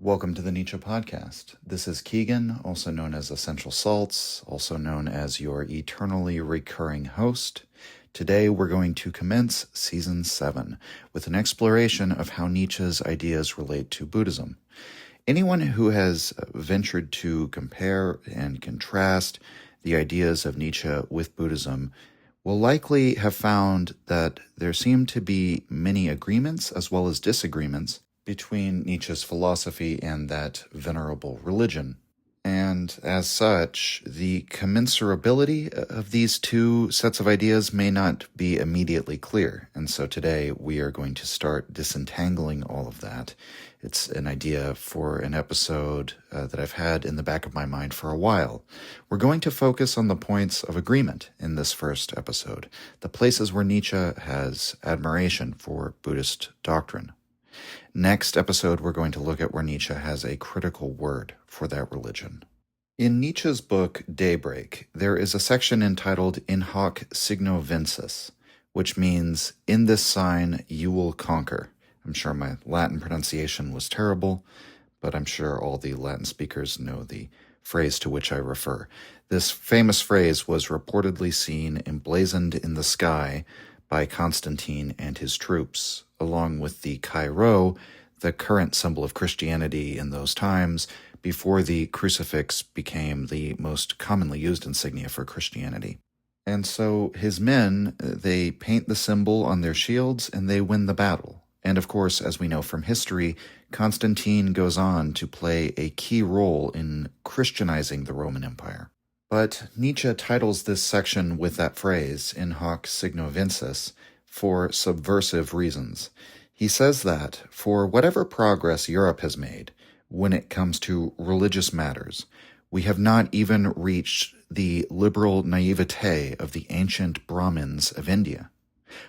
Welcome to the Nietzsche Podcast. This is Keegan, also known as Essential Salts, also known as your eternally recurring host. Today we're going to commence Season 7 with an exploration of how Nietzsche's ideas relate to Buddhism. Anyone who has ventured to compare and contrast the ideas of Nietzsche with Buddhism will likely have found that there seem to be many agreements as well as disagreements between Nietzsche's philosophy and that venerable religion. And as such, the commensurability of these two sets of ideas may not be immediately clear. And so today we are going to start disentangling all of that. It's an idea for an episode that I've had in the back of my mind for a while. We're going to focus on the points of agreement in this first episode, the places where Nietzsche has admiration for Buddhist doctrine. Next episode, we're going to look at where Nietzsche has a critical word for that religion. In Nietzsche's book, Daybreak, there is a section entitled In Hoc Signo Vinces, which means, in this sign you will conquer. I'm sure my Latin pronunciation was terrible, but I'm sure all the Latin speakers know the phrase to which I refer. This famous phrase was reportedly seen emblazoned in the sky by Constantine and his troops, along with the Chi-Rho, the current symbol of Christianity in those times, before the crucifix became the most commonly used insignia for Christianity. And so his men, they paint the symbol on their shields and they win the battle. And of course, as we know from history, Constantine goes on to play a key role in Christianizing the Roman Empire. But Nietzsche titles this section with that phrase, in hoc signo vinces, for subversive reasons. He says that, for whatever progress Europe has made when it comes to religious matters, we have not even reached the liberal naivete of the ancient Brahmins of India.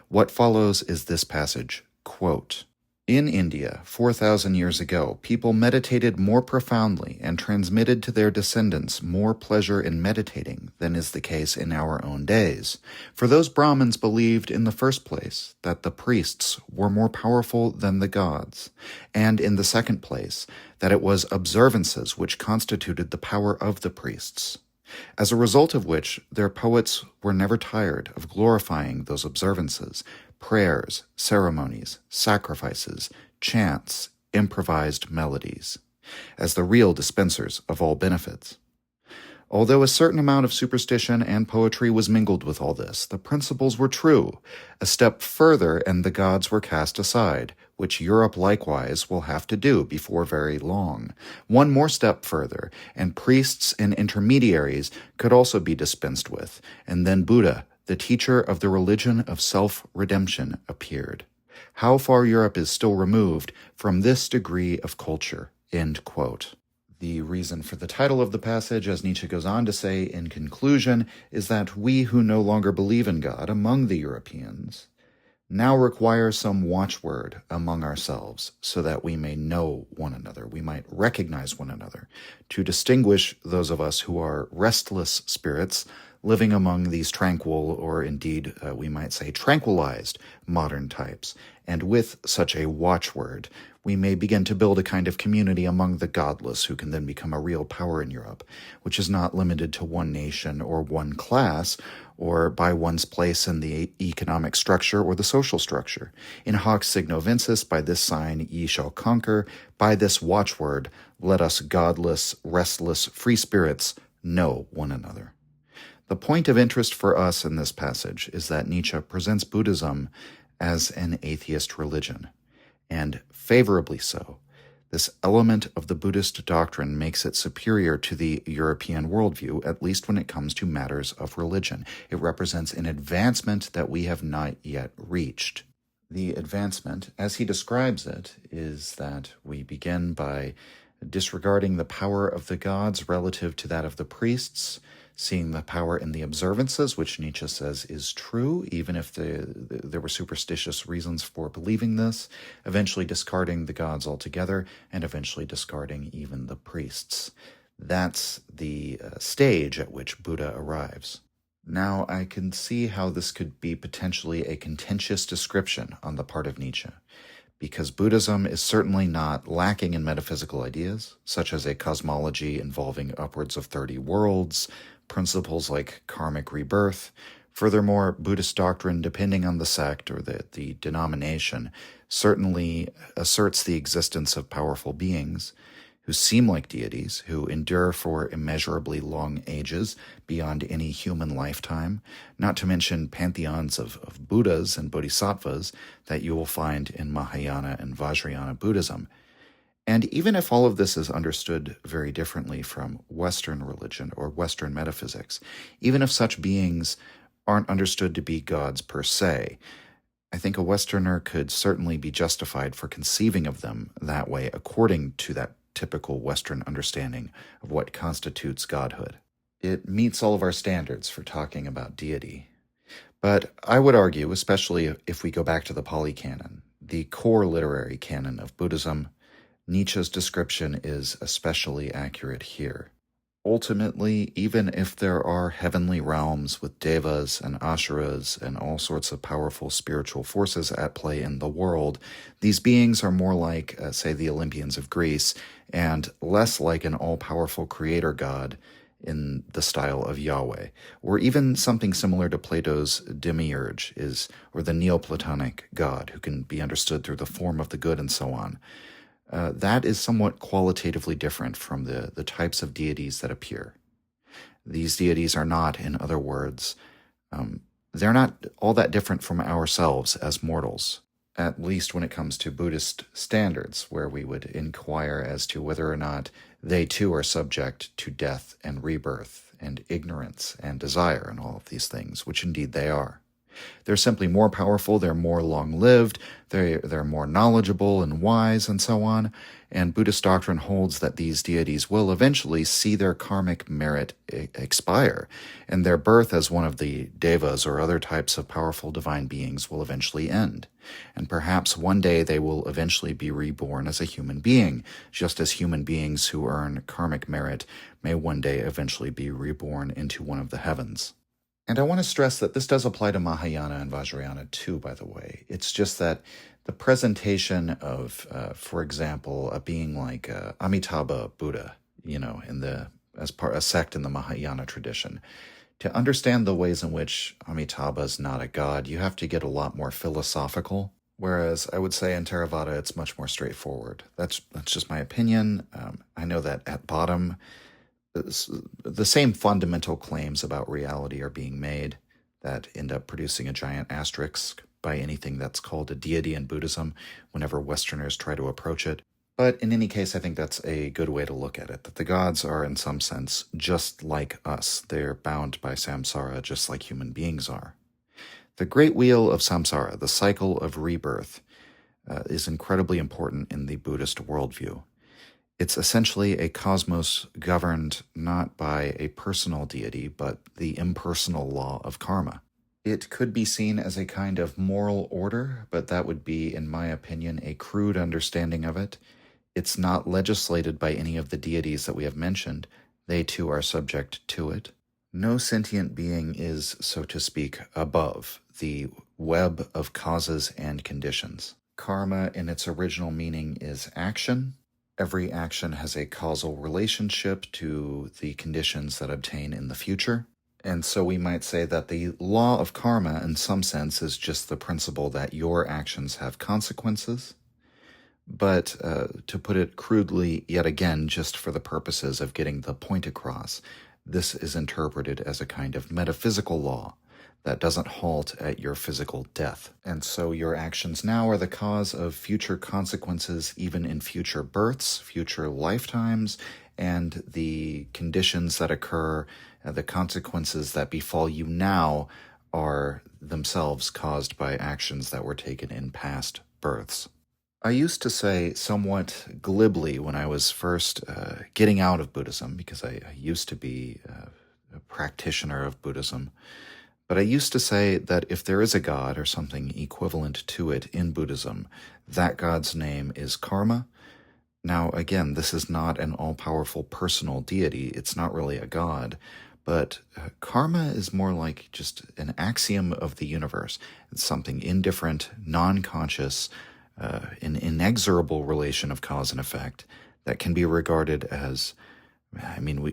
What follows is this passage, quote, In India, 4,000 years ago, people meditated more profoundly and transmitted to their descendants more pleasure in meditating than is the case in our own days. For those Brahmins believed in the first place that the priests were more powerful than the gods, and in the second place that it was observances which constituted the power of the priests. As a result of which, their poets were never tired of glorifying those observances, prayers, ceremonies, sacrifices, chants, improvised melodies, as the real dispensers of all benefits. Although a certain amount of superstition and poetry was mingled with all this, the principles were true. A step further and the gods were cast aside, which Europe likewise will have to do before very long. One more step further, and priests and intermediaries could also be dispensed with, and then Buddha, the teacher of the religion of self-redemption, appeared. How far Europe is still removed from this degree of culture, end quote. The reason for the title of the passage, as Nietzsche goes on to say in conclusion, is that we who no longer believe in God among the Europeans now require some watchword among ourselves so that we may know one another, we might recognize one another, to distinguish those of us who are restless spirits living among these tranquil, or indeed we might say tranquilized modern types. And with such a watchword, we may begin to build a kind of community among the godless who can then become a real power in Europe, which is not limited to one nation or one class, or by one's place in the economic structure or the social structure. In hoc signo vinces, by this sign ye shall conquer, by this watchword, let us godless, restless, free spirits know one another. The point of interest for us in this passage is that Nietzsche presents Buddhism as an atheist religion, and favorably so. This element of the Buddhist doctrine makes it superior to the European worldview, at least when it comes to matters of religion. It represents an advancement that we have not yet reached. The advancement, as he describes it, is that we begin by disregarding the power of the gods relative to that of the priests, seeing the power in the observances, which Nietzsche says is true, even if there were superstitious reasons for believing this, eventually discarding the gods altogether, and eventually discarding even the priests. That's the stage at which Buddha arrives. Now, I can see how this could be potentially a contentious description on the part of Nietzsche, because Buddhism is certainly not lacking in metaphysical ideas, such as a cosmology involving upwards of 30 worlds, principles like karmic rebirth. Furthermore, Buddhist doctrine, depending on the sect or the denomination, certainly asserts the existence of powerful beings who seem like deities, who endure for immeasurably long ages beyond any human lifetime, not to mention pantheons of Buddhas and Bodhisattvas that you will find in Mahayana and Vajrayana Buddhism. And even if all of this is understood very differently from Western religion or Western metaphysics, even if such beings aren't understood to be gods per se, I think a Westerner could certainly be justified for conceiving of them that way according to that typical Western understanding of what constitutes godhood. It meets all of our standards for talking about deity. But I would argue, especially if we go back to the Pali Canon, the core literary canon of Buddhism, Nietzsche's description is especially accurate here. Ultimately, even if there are heavenly realms with devas and asuras and all sorts of powerful spiritual forces at play in the world, these beings are more like, say, the Olympians of Greece, and less like an all-powerful creator god in the style of Yahweh, or even something similar to Plato's demiurge or the Neoplatonic god, who can be understood through the form of the good and so on. That is somewhat qualitatively different from the types of deities that appear. These deities are not, in other words, they're not all that different from ourselves as mortals, at least when it comes to Buddhist standards, where we would inquire as to whether or not they too are subject to death and rebirth and ignorance and desire and all of these things, which indeed they are. They're simply more powerful, they're more long-lived, they're more knowledgeable and wise and so on, and Buddhist doctrine holds that these deities will eventually see their karmic merit expire, and their birth as one of the devas or other types of powerful divine beings will eventually end. And perhaps one day they will eventually be reborn as a human being, just as human beings who earn karmic merit may one day eventually be reborn into one of the heavens. And I want to stress that this does apply to Mahayana and Vajrayana too, by the way. It's just that the presentation of, for example, a being like Amitabha Buddha, as a sect in the Mahayana tradition, to understand the ways in which Amitabha is not a god, you have to get a lot more philosophical. Whereas I would say in Theravada, it's much more straightforward. That's just my opinion. I know that at bottom, the same fundamental claims about reality are being made that end up producing a giant asterisk by anything that's called a deity in Buddhism whenever Westerners try to approach it. But in any case, I think that's a good way to look at it, that the gods are in some sense just like us. They're bound by samsara just like human beings are. The great wheel of samsara, the cycle of rebirth, is incredibly important in the Buddhist worldview. It's essentially a cosmos governed not by a personal deity, but the impersonal law of karma. It could be seen as a kind of moral order, but that would be, in my opinion, a crude understanding of it. It's not legislated by any of the deities that we have mentioned. They too are subject to it. No sentient being is, so to speak, above the web of causes and conditions. Karma, in its original meaning, is action. Every action has a causal relationship to the conditions that obtain in the future. And so we might say that the law of karma, in some sense, is just the principle that your actions have consequences. But to put it crudely, yet again, just for the purposes of getting the point across, this is interpreted as a kind of metaphysical law that doesn't halt at your physical death. And so your actions now are the cause of future consequences, even in future births, future lifetimes, and the conditions that occur, the consequences that befall you now are themselves caused by actions that were taken in past births. I used to say somewhat glibly when I was first getting out of Buddhism, because I used to be a practitioner of Buddhism, but I used to say that if there is a god or something equivalent to it in Buddhism, that god's name is karma. Now, again, this is not an all-powerful personal deity. It's not really a god, but karma is more like just an axiom of the universe. It's something indifferent, non-conscious, an inexorable relation of cause and effect that can be regarded as,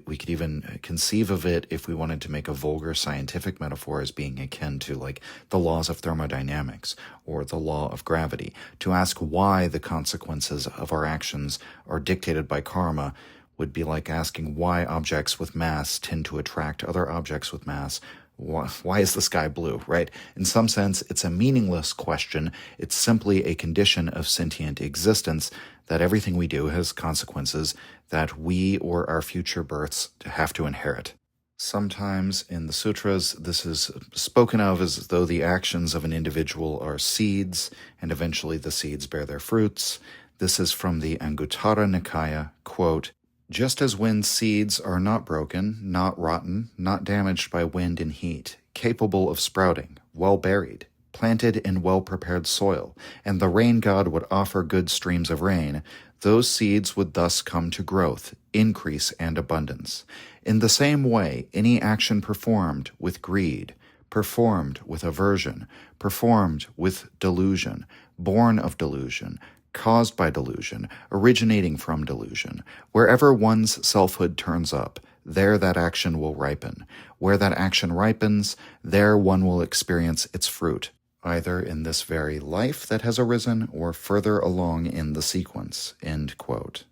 we could even conceive of it, if we wanted to make a vulgar scientific metaphor, as being akin to like the laws of thermodynamics or the law of gravity. To ask why the consequences of our actions are dictated by karma would be like asking why objects with mass tend to attract other objects with mass. Why is the sky blue, right? In some sense, it's a meaningless question. It's simply a condition of sentient existence that everything we do has consequences that we or our future births have to inherit. Sometimes in the sutras, this is spoken of as though the actions of an individual are seeds, and eventually the seeds bear their fruits. This is from the Anguttara Nikaya, quote, "Just as when seeds are not broken, not rotten, not damaged by wind and heat, capable of sprouting, well buried, planted in well-prepared soil, and the rain god would offer good streams of rain, those seeds would thus come to growth, increase, and abundance. In the same way, any action performed with greed, performed with aversion, performed with delusion, born of delusion, caused by delusion, originating from delusion, wherever one's selfhood turns up, there that action will ripen. Where that action ripens, there one will experience its fruit, either in this very life that has arisen or further along in the sequence." End quote.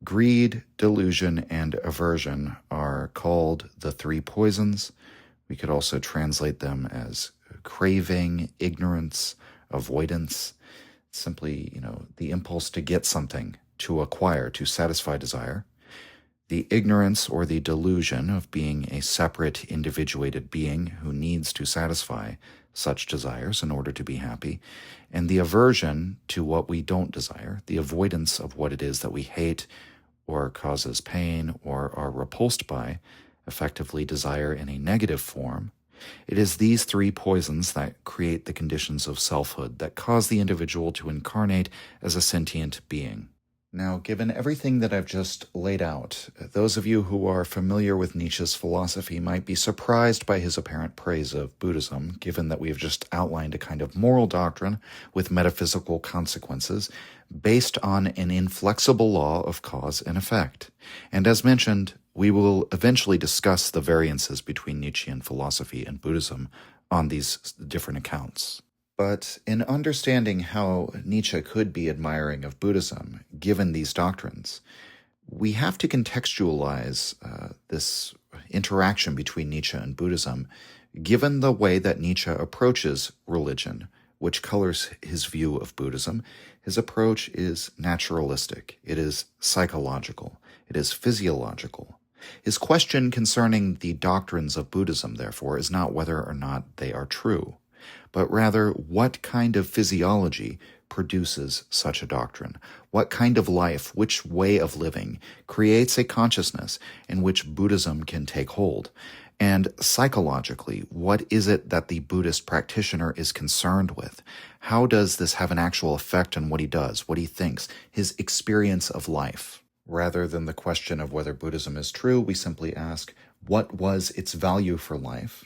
Greed, delusion, and aversion are called the three poisons. We could also translate them as craving, ignorance, avoidance. Simply, the impulse to get something, to acquire, to satisfy desire. The ignorance or the delusion of being a separate, individuated being who needs to satisfy such desires in order to be happy. And the aversion to what we don't desire, the avoidance of what it is that we hate or causes pain or are repulsed by, effectively desire in a negative form. It is these three poisons that create the conditions of selfhood that cause the individual to incarnate as a sentient being. Now, given everything that I've just laid out, those of you who are familiar with Nietzsche's philosophy might be surprised by his apparent praise of Buddhism, given that we have just outlined a kind of moral doctrine with metaphysical consequences based on an inflexible law of cause and effect. And as mentioned, we will eventually discuss the variances between Nietzschean philosophy and Buddhism on these different accounts. But in understanding how Nietzsche could be admiring of Buddhism, given these doctrines, we have to contextualize this interaction between Nietzsche and Buddhism, given the way that Nietzsche approaches religion, which colors his view of Buddhism. His approach is naturalistic, it is psychological, it is physiological. His question concerning the doctrines of Buddhism, therefore, is not whether or not they are true, but rather what kind of physiology produces such a doctrine, what kind of life, which way of living creates a consciousness in which Buddhism can take hold, and psychologically, what is it that the Buddhist practitioner is concerned with? How does this have an actual effect on what he does, what he thinks, his experience of life? Rather than the question of whether Buddhism is true, we simply ask, what was its value for life?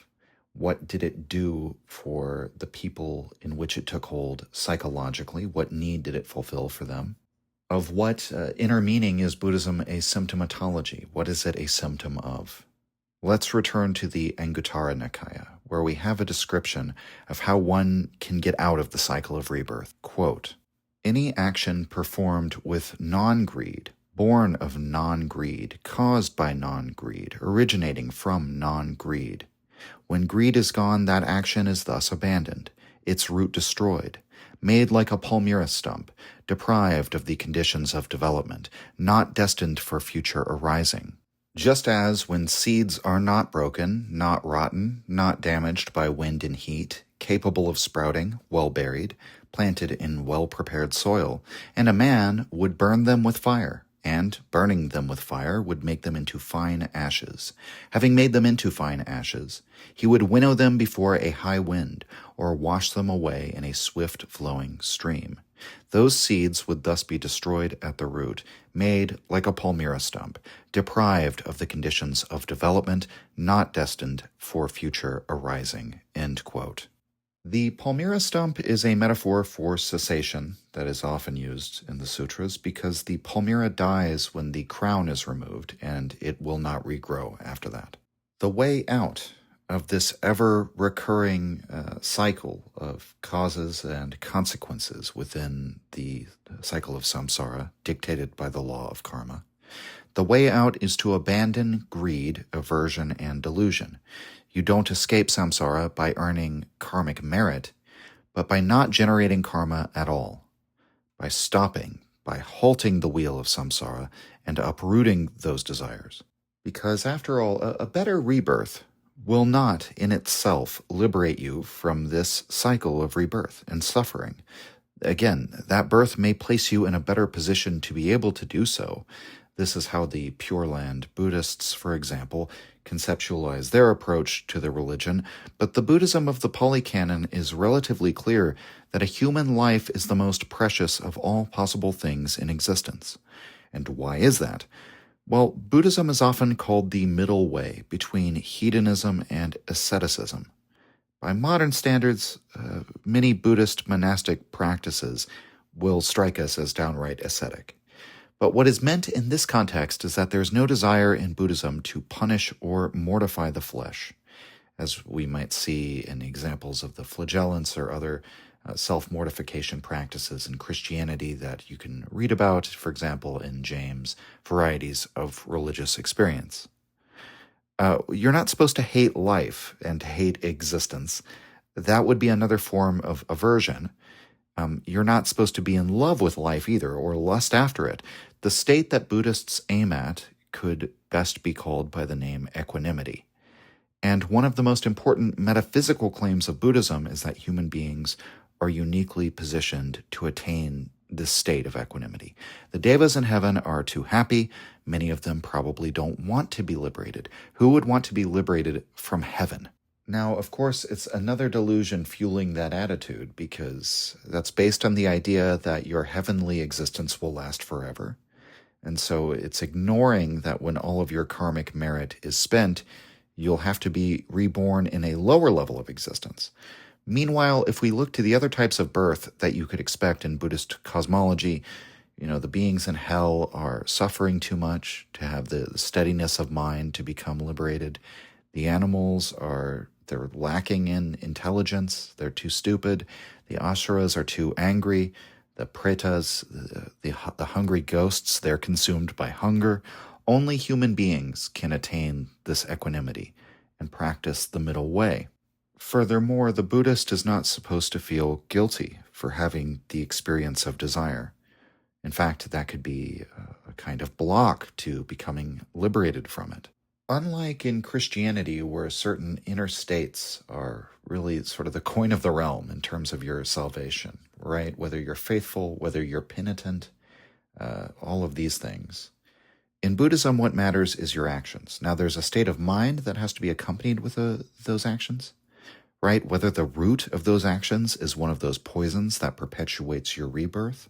What did it do for the people in which it took hold psychologically? What need did it fulfill for them? Of what inner meaning is Buddhism a symptomatology? What is it a symptom of? Let's return to the Anguttara Nikaya, where we have a description of how one can get out of the cycle of rebirth. Quote, "Any action performed with non-greed, born of non-greed, caused by non-greed, originating from non-greed. When greed is gone, that action is thus abandoned, its root destroyed, made like a palmyra stump, deprived of the conditions of development, not destined for future arising. Just as when seeds are not broken, not rotten, not damaged by wind and heat, capable of sprouting, well buried, planted in well-prepared soil, and a man would burn them with fire, and, burning them with fire, would make them into fine ashes. Having made them into fine ashes, he would winnow them before a high wind, or wash them away in a swift-flowing stream. Those seeds would thus be destroyed at the root, made like a palmyra stump, deprived of the conditions of development, not destined for future arising." End quote. The Palmyra stump is a metaphor for cessation that is often used in the sutras because the Palmyra dies when the crown is removed and it will not regrow after that. The way out of this ever-recurring cycle of causes and consequences within the cycle of samsara dictated by the law of karma, the way out is to abandon greed, aversion, and delusion. You don't escape samsara by earning karmic merit, but by not generating karma at all, by stopping, by halting the wheel of samsara and uprooting those desires. Because after all, a better rebirth will not in itself liberate you from this cycle of rebirth and suffering. Again, that birth may place you in a better position to be able to do so. This is how the Pure Land Buddhists, for example, conceptualize their approach to the religion, but the Buddhism of the Pali Canon is relatively clear that a human life is the most precious of all possible things in existence. And why is that? Well, Buddhism is often called the middle way between hedonism and asceticism. By modern standards, many Buddhist monastic practices will strike us as downright ascetic. But what is meant in this context is that there's no desire in Buddhism to punish or mortify the flesh, as we might see in examples of the flagellants or other self-mortification practices in Christianity that you can read about, for example, in James' Varieties of Religious Experience. You're not supposed to hate life and to hate existence. That would be another form of aversion. You're not supposed to be in love with life either, or lust after it. The state that Buddhists aim at could best be called by the name equanimity. And one of the most important metaphysical claims of Buddhism is that human beings are uniquely positioned to attain this state of equanimity. The devas in heaven are too happy. Many of them probably don't want to be liberated. Who would want to be liberated from heaven? Now, of course, it's another delusion fueling that attitude because that's based on the idea that your heavenly existence will last forever. And so it's ignoring that when all of your karmic merit is spent, you'll have to be reborn in a lower level of existence. Meanwhile, if we look to the other types of birth that you could expect in Buddhist cosmology, the beings in hell are suffering too much to have the steadiness of mind to become liberated. The animals they're lacking in intelligence. They're too stupid. The asuras are too angry. The pretas, the hungry ghosts, they're consumed by hunger. Only human beings can attain this equanimity and practice the middle way. Furthermore, the Buddhist is not supposed to feel guilty for having the experience of desire. In fact, that could be a kind of block to becoming liberated from it. Unlike in Christianity, where certain inner states are really sort of the coin of the realm in terms of your salvation, right? Whether you're faithful, whether you're penitent, all of these things. In Buddhism, what matters is your actions. Now, there's a state of mind that has to be accompanied with those actions, right? Whether the root of those actions is one of those poisons that perpetuates your rebirth.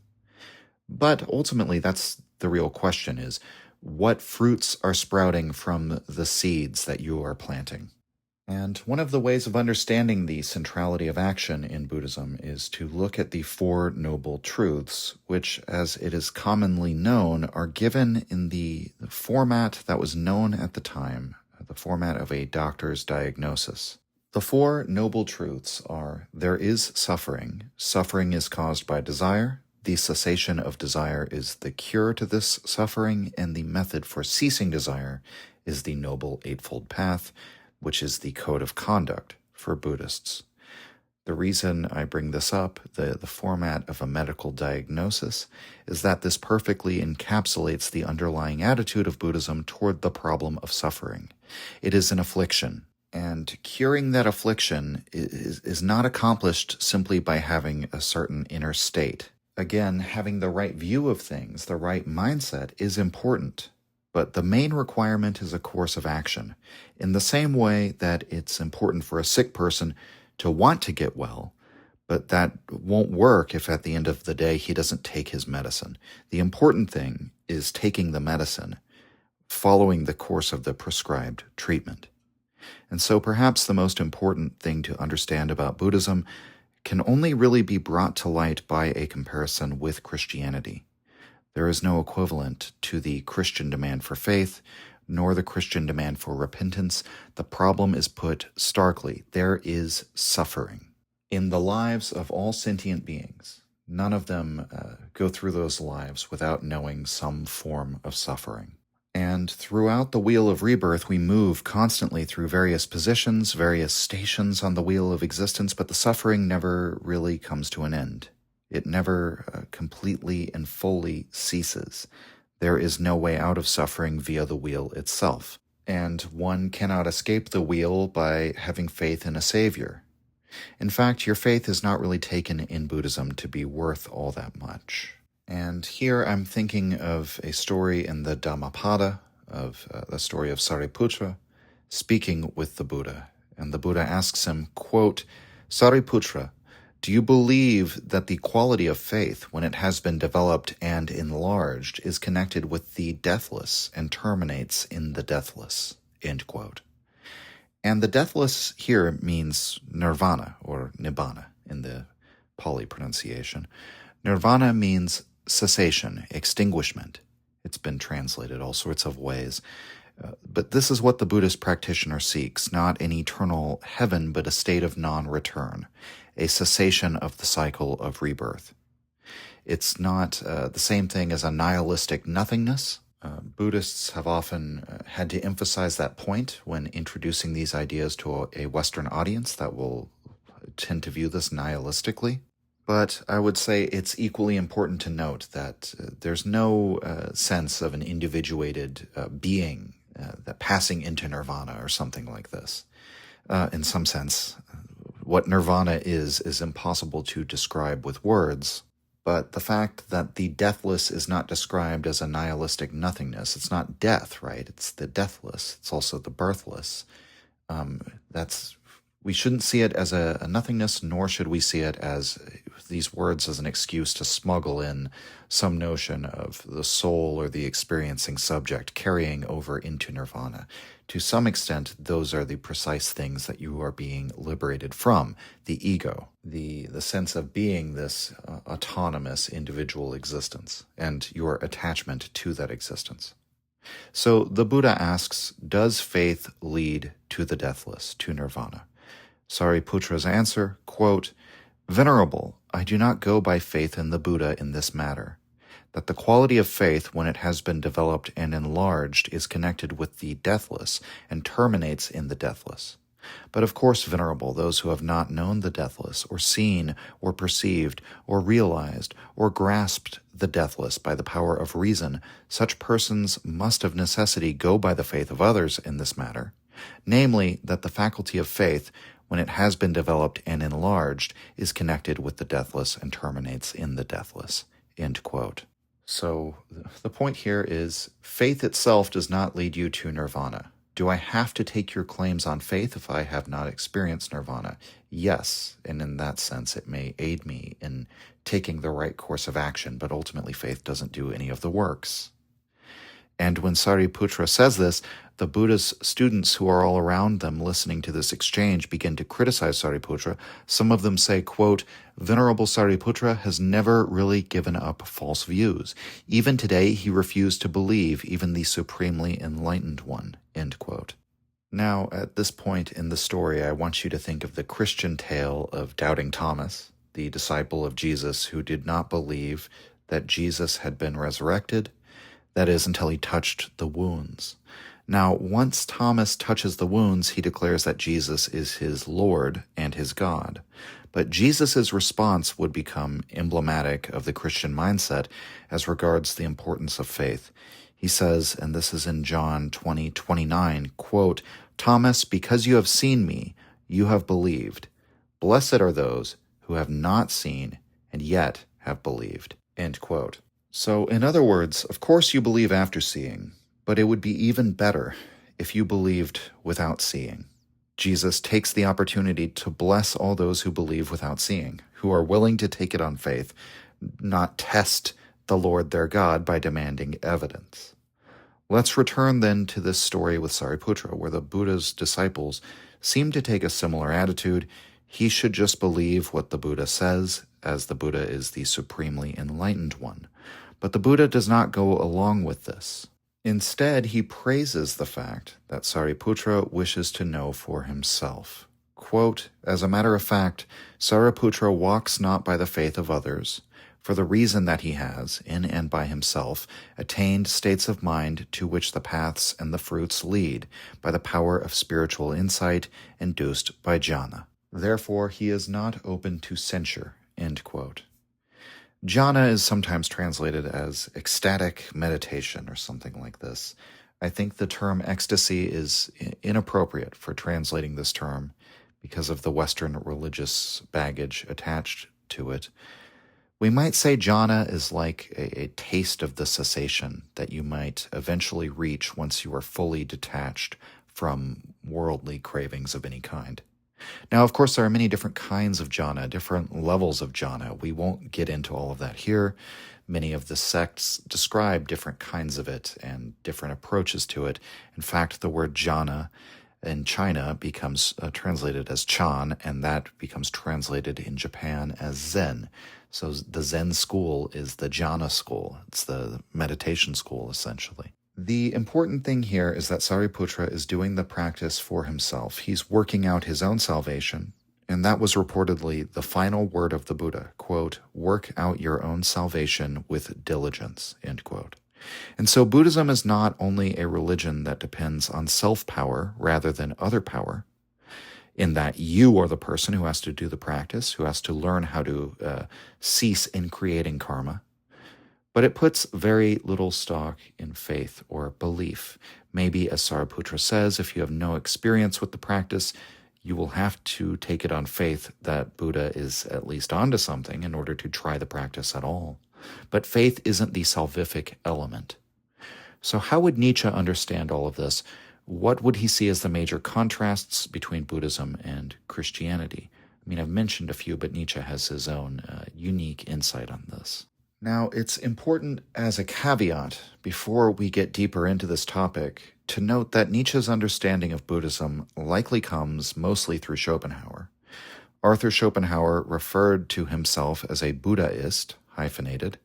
But ultimately, that's the real question is, what fruits are sprouting from the seeds that you are planting? And one of the ways of understanding the centrality of action in Buddhism is to look at the Four Noble Truths, which, as it is commonly known, are given in the format that was known at the time, the format of a doctor's diagnosis. The Four Noble Truths are: there is suffering. Suffering is caused by desire. The cessation of desire is the cure to this suffering, and the method for ceasing desire is the Noble Eightfold Path, which is the code of conduct for Buddhists. The reason I bring this up, the format of a medical diagnosis, is that this perfectly encapsulates the underlying attitude of Buddhism toward the problem of suffering. It is an affliction, and curing that affliction is not accomplished simply by having a certain inner state. Again, having the right view of things, the right mindset, is important. But the main requirement is a course of action, in the same way that it's important for a sick person to want to get well, but that won't work if at the end of the day he doesn't take his medicine. The important thing is taking the medicine, following the course of the prescribed treatment. And so perhaps the most important thing to understand about Buddhism can only really be brought to light by a comparison with Christianity. There is no equivalent to the Christian demand for faith, nor the Christian demand for repentance. The problem is put starkly. There is suffering. In the lives of all sentient beings, none of them go through those lives without knowing some form of suffering. And throughout the wheel of rebirth, we move constantly through various positions, various stations on the wheel of existence, but the suffering never really comes to an end. It never completely and fully ceases. There is no way out of suffering via the wheel itself. And one cannot escape the wheel by having faith in a savior. In fact, your faith is not really taken in Buddhism to be worth all that much. And here I'm thinking of a story in the Dhammapada, of the story of Sariputra, speaking with the Buddha. And the Buddha asks him, quote, "Sariputra, do you believe that the quality of faith, when it has been developed and enlarged, is connected with the deathless and terminates in the deathless?" End quote. And the deathless here means nirvana, or nibbana in the Pali pronunciation. Nirvana means cessation, extinguishment. It's been translated all sorts of ways. But this is what the Buddhist practitioner seeks, not an eternal heaven, but a state of non-return, a cessation of the cycle of rebirth. It's not the same thing as a nihilistic nothingness. Buddhists have often had to emphasize that point when introducing these ideas to a Western audience that will tend to view this nihilistically. But I would say it's equally important to note that there's no sense of an individuated being that passing into nirvana or something like this. In some sense, what nirvana is impossible to describe with words. But the fact that the deathless is not described as a nihilistic nothingness, it's not death, right? It's the deathless. It's also the birthless. We shouldn't see it as a nothingness, nor should we see it as these words as an excuse to smuggle in some notion of the soul or the experiencing subject carrying over into nirvana. To some extent, those are the precise things that you are being liberated from, the ego, the sense of being this autonomous individual existence, and your attachment to that existence. So the Buddha asks, does faith lead to the deathless, to nirvana? Sariputra's answer, quote, "Venerable, I do not go by faith in the Buddha in this matter, that the quality of faith, when it has been developed and enlarged, is connected with the deathless and terminates in the deathless. But of course, Venerable, those who have not known the deathless, or seen, or perceived, or realized, or grasped the deathless by the power of reason, such persons must of necessity go by the faith of others in this matter, namely, that the faculty of faith, when it has been developed and enlarged, is connected with the deathless and terminates in the deathless." End quote. So the point here is faith itself does not lead you to nirvana. Do I have to take your claims on faith if I have not experienced nirvana? Yes, and in that sense it may aid me in taking the right course of action, but ultimately faith doesn't do any of the works. And when Sariputra says this, the Buddha's students who are all around them listening to this exchange begin to criticize Sariputra. Some of them say, quote, "Venerable Sariputra has never really given up false views. Even today he refused to believe even the supremely enlightened one." End quote. Now, at this point in the story, I want you to think of the Christian tale of Doubting Thomas, the disciple of Jesus who did not believe that Jesus had been resurrected. That is, until he touched the wounds. Now, once Thomas touches the wounds, he declares that Jesus is his Lord and his God. But Jesus' response would become emblematic of the Christian mindset as regards the importance of faith. He says, and this is in John 20:29, quote, "Thomas, because you have seen me, you have believed. Blessed are those who have not seen and yet have believed." End quote. So, in other words, of course you believe after seeing, but it would be even better if you believed without seeing. Jesus takes the opportunity to bless all those who believe without seeing, who are willing to take it on faith, not test the Lord their God by demanding evidence. Let's return then to this story with Sariputra, where the Buddha's disciples seem to take a similar attitude. He should just believe what the Buddha says, as the Buddha is the supremely enlightened one. But the Buddha does not go along with this. Instead, he praises the fact that Sariputra wishes to know for himself. Quote, "As a matter of fact, Sariputra walks not by the faith of others, for the reason that he has, in and by himself, attained states of mind to which the paths and the fruits lead by the power of spiritual insight induced by jhana. Therefore, he is not open to censure." End quote. Jhana is sometimes translated as ecstatic meditation or something like this. I think the term ecstasy is inappropriate for translating this term because of the Western religious baggage attached to it. We might say jhana is like a taste of the cessation that you might eventually reach once you are fully detached from worldly cravings of any kind. Now, of course, there are many different kinds of jhana, different levels of jhana. We won't get into all of that here. Many of the sects describe different kinds of it and different approaches to it. In fact, the word jhana in China becomes translated as chan, and that becomes translated in Japan as Zen. So the Zen school is the jhana school. It's the meditation school, essentially. The important thing here is that Sariputra is doing the practice for himself. He's working out his own salvation, and that was reportedly the final word of the Buddha, quote, "Work out your own salvation with diligence," end quote. And so Buddhism is not only a religion that depends on self-power rather than other power, in that you are the person who has to do the practice, who has to learn how to cease in creating karma, but it puts very little stock in faith or belief. Maybe, as Sariputra says, if you have no experience with the practice, you will have to take it on faith that Buddha is at least onto something in order to try the practice at all. But faith isn't the salvific element. So how would Nietzsche understand all of this? What would he see as the major contrasts between Buddhism and Christianity? I mean, I've mentioned a few, but Nietzsche has his own unique insight on this. Now, it's important as a caveat, before we get deeper into this topic, to note that Nietzsche's understanding of Buddhism likely comes mostly through Schopenhauer. Arthur Schopenhauer referred to himself as a Buddhaist, hyphenated.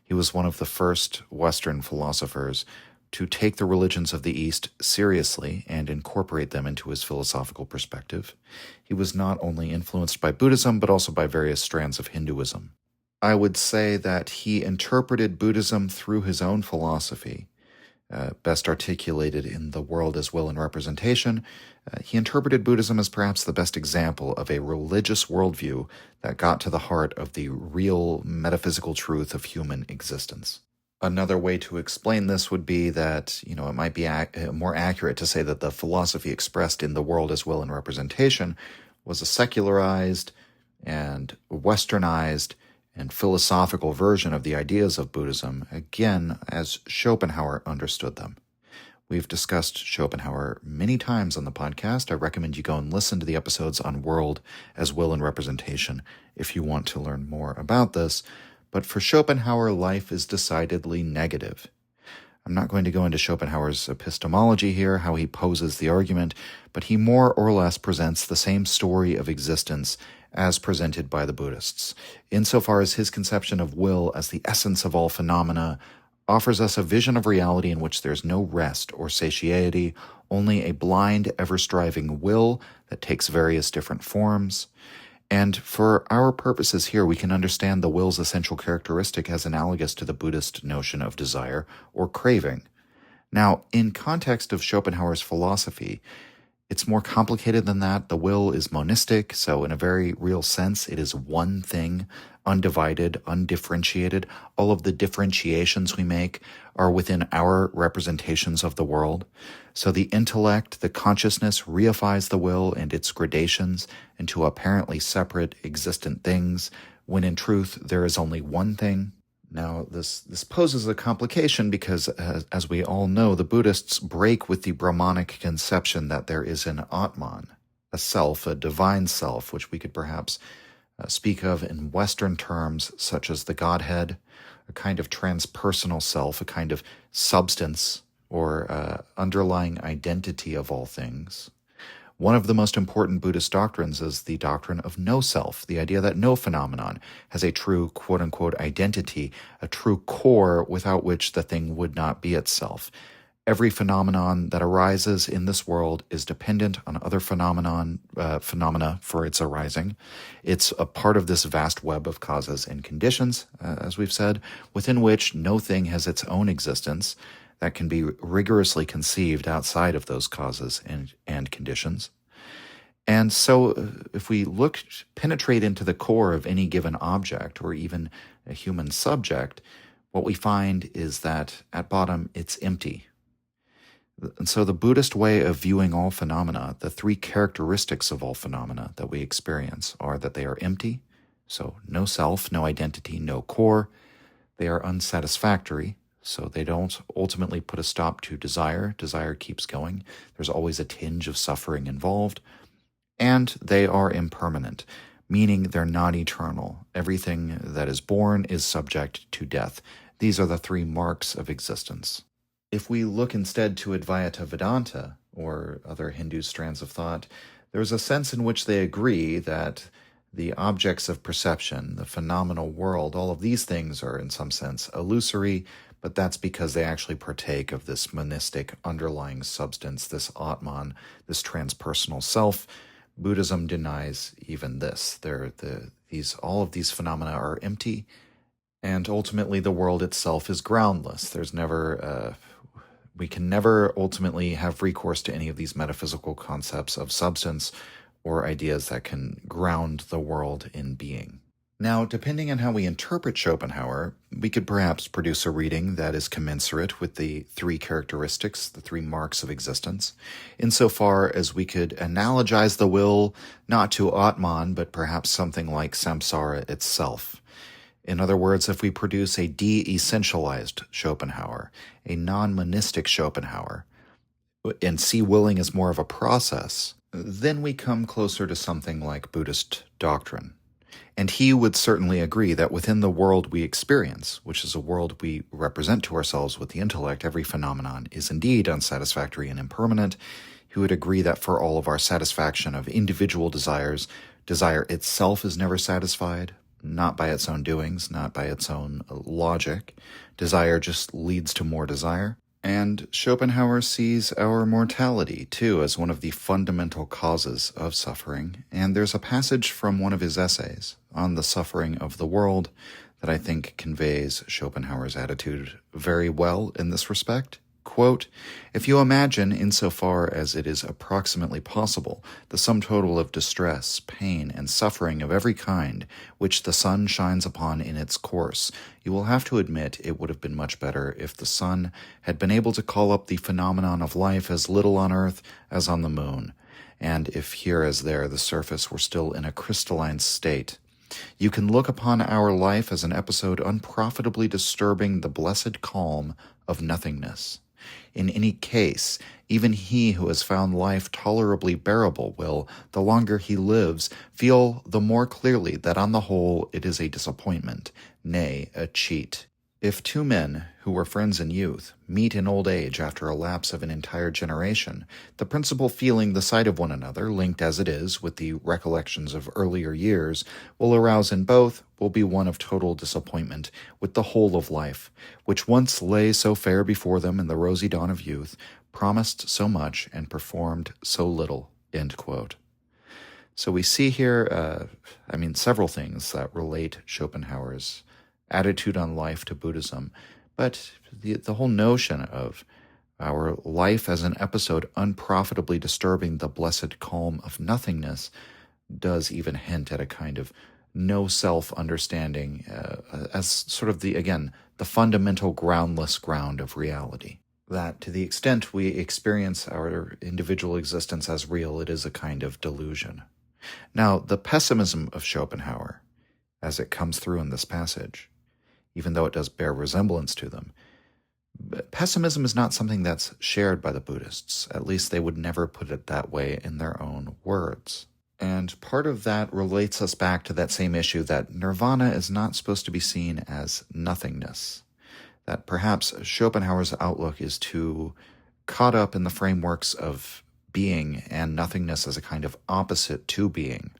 He was one of the first Western philosophers to take the religions of the East seriously and incorporate them into his philosophical perspective. He was not only influenced by Buddhism, but also by various strands of Hinduism. I would say that he interpreted Buddhism through his own philosophy, best articulated in The World as Will and Representation. He interpreted Buddhism as perhaps the best example of a religious worldview that got to the heart of the real metaphysical truth of human existence. Another way to explain this would be that, it might be more accurate to say that the philosophy expressed in The World as Will and Representation was a secularized and westernized and philosophical version of the ideas of Buddhism, again, as Schopenhauer understood them. We've discussed Schopenhauer many times on the podcast. I recommend you go and listen to the episodes on World as Will and Representation if you want to learn more about this. But for Schopenhauer, life is decidedly negative. I'm not going to go into Schopenhauer's epistemology here, how he poses the argument, but he more or less presents the same story of existence as presented by the Buddhists, insofar as his conception of will as the essence of all phenomena offers us a vision of reality in which there's no rest or satiety, only a blind, ever-striving will that takes various different forms. And for our purposes here, we can understand the will's essential characteristic as analogous to the Buddhist notion of desire or craving. Now, in context of Schopenhauer's philosophy, it's more complicated than that. The will is monistic, so in a very real sense, it is one thing, undivided, undifferentiated. All of the differentiations we make are within our representations of the world. So the intellect, the consciousness, reifies the will and its gradations into apparently separate, existent things, when in truth there is only one thing. Now, this poses a complication because, as we all know, the Buddhists break with the Brahmanic conception that there is an Atman, a self, a divine self, which we could perhaps speak of in Western terms, such as the Godhead, a kind of transpersonal self, a kind of substance, or underlying identity of all things. One of the most important Buddhist doctrines is the doctrine of no self, the idea that no phenomenon has a true quote-unquote identity, a true core without which the thing would not be itself. Every phenomenon that arises in this world is dependent on other phenomena for its arising. It's a part of this vast web of causes and conditions, as we've said, within which no thing has its own existence that can be rigorously conceived outside of those causes and conditions. And so if we penetrate into the core of any given object or even a human subject, what we find is that at bottom it's empty. And so the Buddhist way of viewing all phenomena, the three characteristics of all phenomena that we experience are that they are empty, so no self, no identity, no core. They are unsatisfactory, so they don't ultimately put a stop to desire. Desire keeps going. There's always a tinge of suffering involved. And they are impermanent, meaning they're not eternal. Everything that is born is subject to death. These are the three marks of existence. If we look instead to Advaita Vedanta, or other Hindu strands of thought, there's a sense in which they agree that the objects of perception, the phenomenal world, all of these things are in some sense illusory, but that's because they actually partake of this monistic underlying substance, this Atman, this transpersonal self. Buddhism denies even this. All of these phenomena are empty, and ultimately the world itself is groundless. We can never ultimately have recourse to any of these metaphysical concepts of substance or ideas that can ground the world in being. Now, depending on how we interpret Schopenhauer, we could perhaps produce a reading that is commensurate with the three characteristics, the three marks of existence, insofar as we could analogize the will not to Atman, but perhaps something like samsara itself. In other words, if we produce a de-essentialized Schopenhauer, a non-monistic Schopenhauer, and see willing as more of a process, then we come closer to something like Buddhist doctrine. And he would certainly agree that within the world we experience, which is a world we represent to ourselves with the intellect, every phenomenon is indeed unsatisfactory and impermanent. He would agree that for all of our satisfaction of individual desires, desire itself is never satisfied, not by its own doings, not by its own logic. Desire just leads to more desire. And Schopenhauer sees our mortality, too, as one of the fundamental causes of suffering. And there's a passage from one of his essays on the suffering of the world that I think conveys Schopenhauer's attitude very well in this respect. Quote, "If you imagine, insofar as it is approximately possible, the sum total of distress, pain, and suffering of every kind which the sun shines upon in its course, you will have to admit it would have been much better if the sun had been able to call up the phenomenon of life as little on earth as on the moon, and if here as there the surface were still in a crystalline state. You can look upon our life as an episode unprofitably disturbing the blessed calm of nothingness. In any case, even he who has found life tolerably bearable will, the longer he lives, feel the more clearly that on the whole it is a disappointment, nay, a cheat. If two men, who were friends in youth, meet in old age after a lapse of an entire generation, the principal feeling the sight of one another, linked as it is with the recollections of earlier years, will arouse in both, will be one of total disappointment with the whole of life, which once lay so fair before them in the rosy dawn of youth, promised so much, and performed so little." End quote. So we see here, several things that relate Schopenhauer's attitude on life to Buddhism, but the whole notion of our life as an episode unprofitably disturbing the blessed calm of nothingness does even hint at a kind of no-self understanding as sort of the fundamental groundless ground of reality. That to the extent we experience our individual existence as real, it is a kind of delusion. Now, the pessimism of Schopenhauer, as it comes through in this passage, even though it does bear resemblance to them, pessimism is not something that's shared by the Buddhists. At least they would never put it that way in their own words. And part of that relates us back to that same issue that nirvana is not supposed to be seen as nothingness. that perhaps Schopenhauer's outlook is too caught up in the frameworks of being and nothingness as a kind of opposite to being,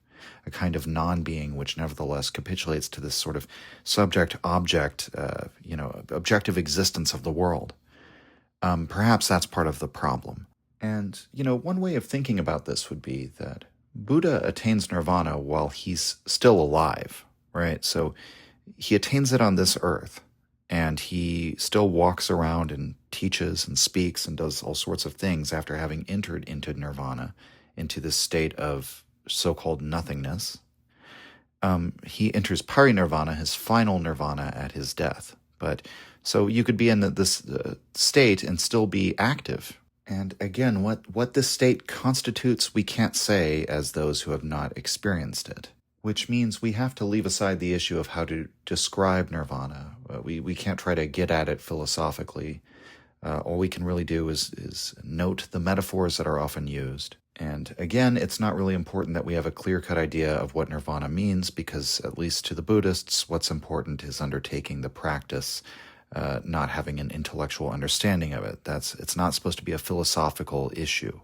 a kind of non-being which nevertheless capitulates to this sort of subject-object, objective existence of the world. Perhaps that's part of the problem. And, one way of thinking about this would be that Buddha attains nirvana while he's still alive, right? So he attains it on this earth, and he still walks around and teaches and speaks and does all sorts of things after having entered into nirvana, into this state of so-called nothingness. He enters parinirvana, his final nirvana, at his death. But so you could be in this state and still be active. And again, what this state constitutes, we can't say as those who have not experienced it. Which means we have to leave aside the issue of how to describe nirvana. We can't try to get at it philosophically. All we can really do is note the metaphors that are often used. And again, it's not really important that we have a clear-cut idea of what nirvana means, because at least to the Buddhists, what's important is undertaking the practice, not having an intellectual understanding of it. It's not supposed to be a philosophical issue.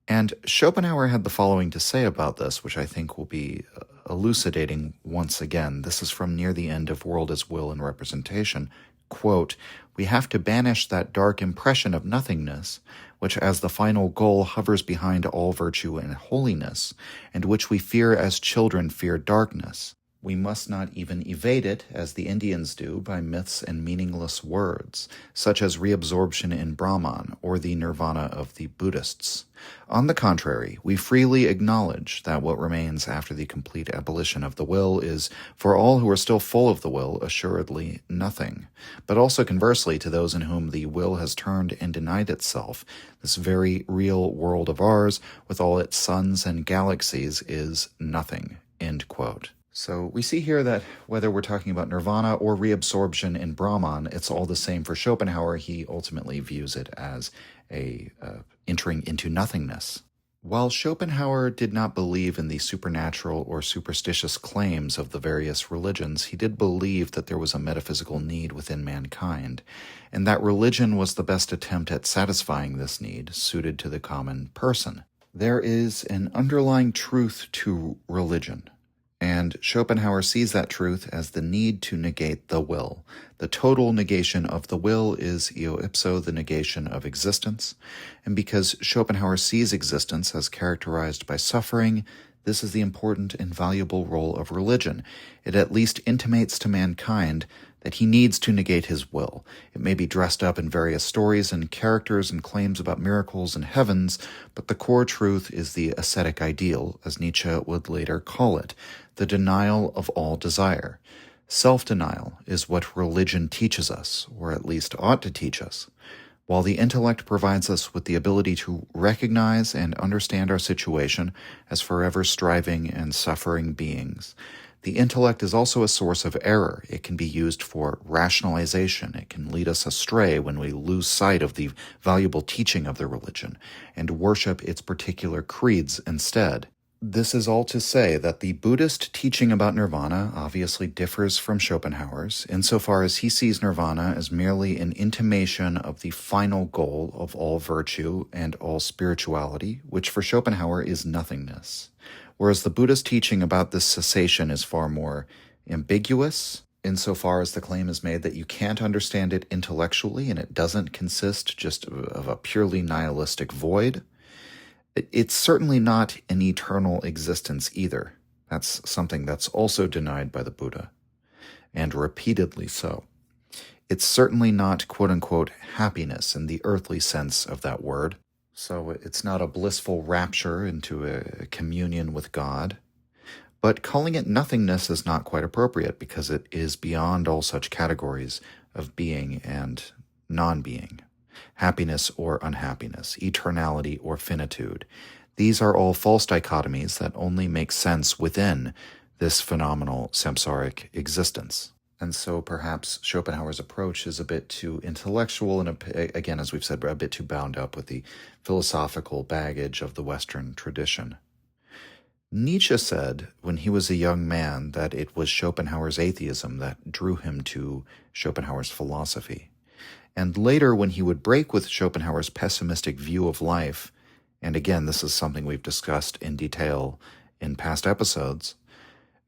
And Schopenhauer had the following to say about this, which I think will be elucidating once again. This is from near the end of World as Will and Representation. Quote, "We have to banish that dark impression of nothingness, which as the final goal hovers behind all virtue and holiness, and which we fear as children fear darkness. We must not even evade it, as the Indians do, by myths and meaningless words, such as reabsorption in Brahman or the nirvana of the Buddhists. On the contrary, we freely acknowledge that what remains after the complete abolition of the will is, for all who are still full of the will, assuredly nothing. But also conversely, to those in whom the will has turned and denied itself, this very real world of ours, with all its suns and galaxies, is nothing." End quote. So we see here that whether we're talking about nirvana or reabsorption in Brahman, it's all the same for Schopenhauer. He ultimately views it as a entering into nothingness. While Schopenhauer did not believe in the supernatural or superstitious claims of the various religions, he did believe that there was a metaphysical need within mankind, and that religion was the best attempt at satisfying this need, suited to the common person. There is an underlying truth to religion. And Schopenhauer sees that truth as the need to negate the will. The total negation of the will is eo ipso the negation of existence. And because Schopenhauer sees existence as characterized by suffering, this is the important and valuable role of religion. It at least intimates to mankind that he needs to negate his will. It may be dressed up in various stories and characters and claims about miracles and heavens, but the core truth is the ascetic ideal, as Nietzsche would later call it, the denial of all desire. Self-denial is what religion teaches us, or at least ought to teach us. While the intellect provides us with the ability to recognize and understand our situation as forever striving and suffering beings, the intellect is also a source of error. It can be used for rationalization. It can lead us astray when we lose sight of the valuable teaching of the religion and worship its particular creeds instead. This is all to say that the Buddhist teaching about nirvana obviously differs from Schopenhauer's, insofar as he sees nirvana as merely an intimation of the final goal of all virtue and all spirituality, which for Schopenhauer is nothingness. Whereas the Buddhist teaching about this cessation is far more ambiguous, insofar as the claim is made that you can't understand it intellectually and it doesn't consist just of a purely nihilistic void. It's certainly not an eternal existence either. That's something that's also denied by the Buddha, and repeatedly so. It's certainly not quote-unquote happiness in the earthly sense of that word. So it's not a blissful rapture into a communion with God. But calling it nothingness is not quite appropriate because it is beyond all such categories of being and non-being. Happiness or unhappiness, eternality or finitude. These are all false dichotomies that only make sense within this phenomenal samsaric existence. And so perhaps Schopenhauer's approach is a bit too intellectual and, again, as we've said, a bit too bound up with the philosophical baggage of the Western tradition. Nietzsche said when he was a young man that it was Schopenhauer's atheism that drew him to Schopenhauer's philosophy. And later, when he would break with Schopenhauer's pessimistic view of life, and again, this is something we've discussed in detail in past episodes,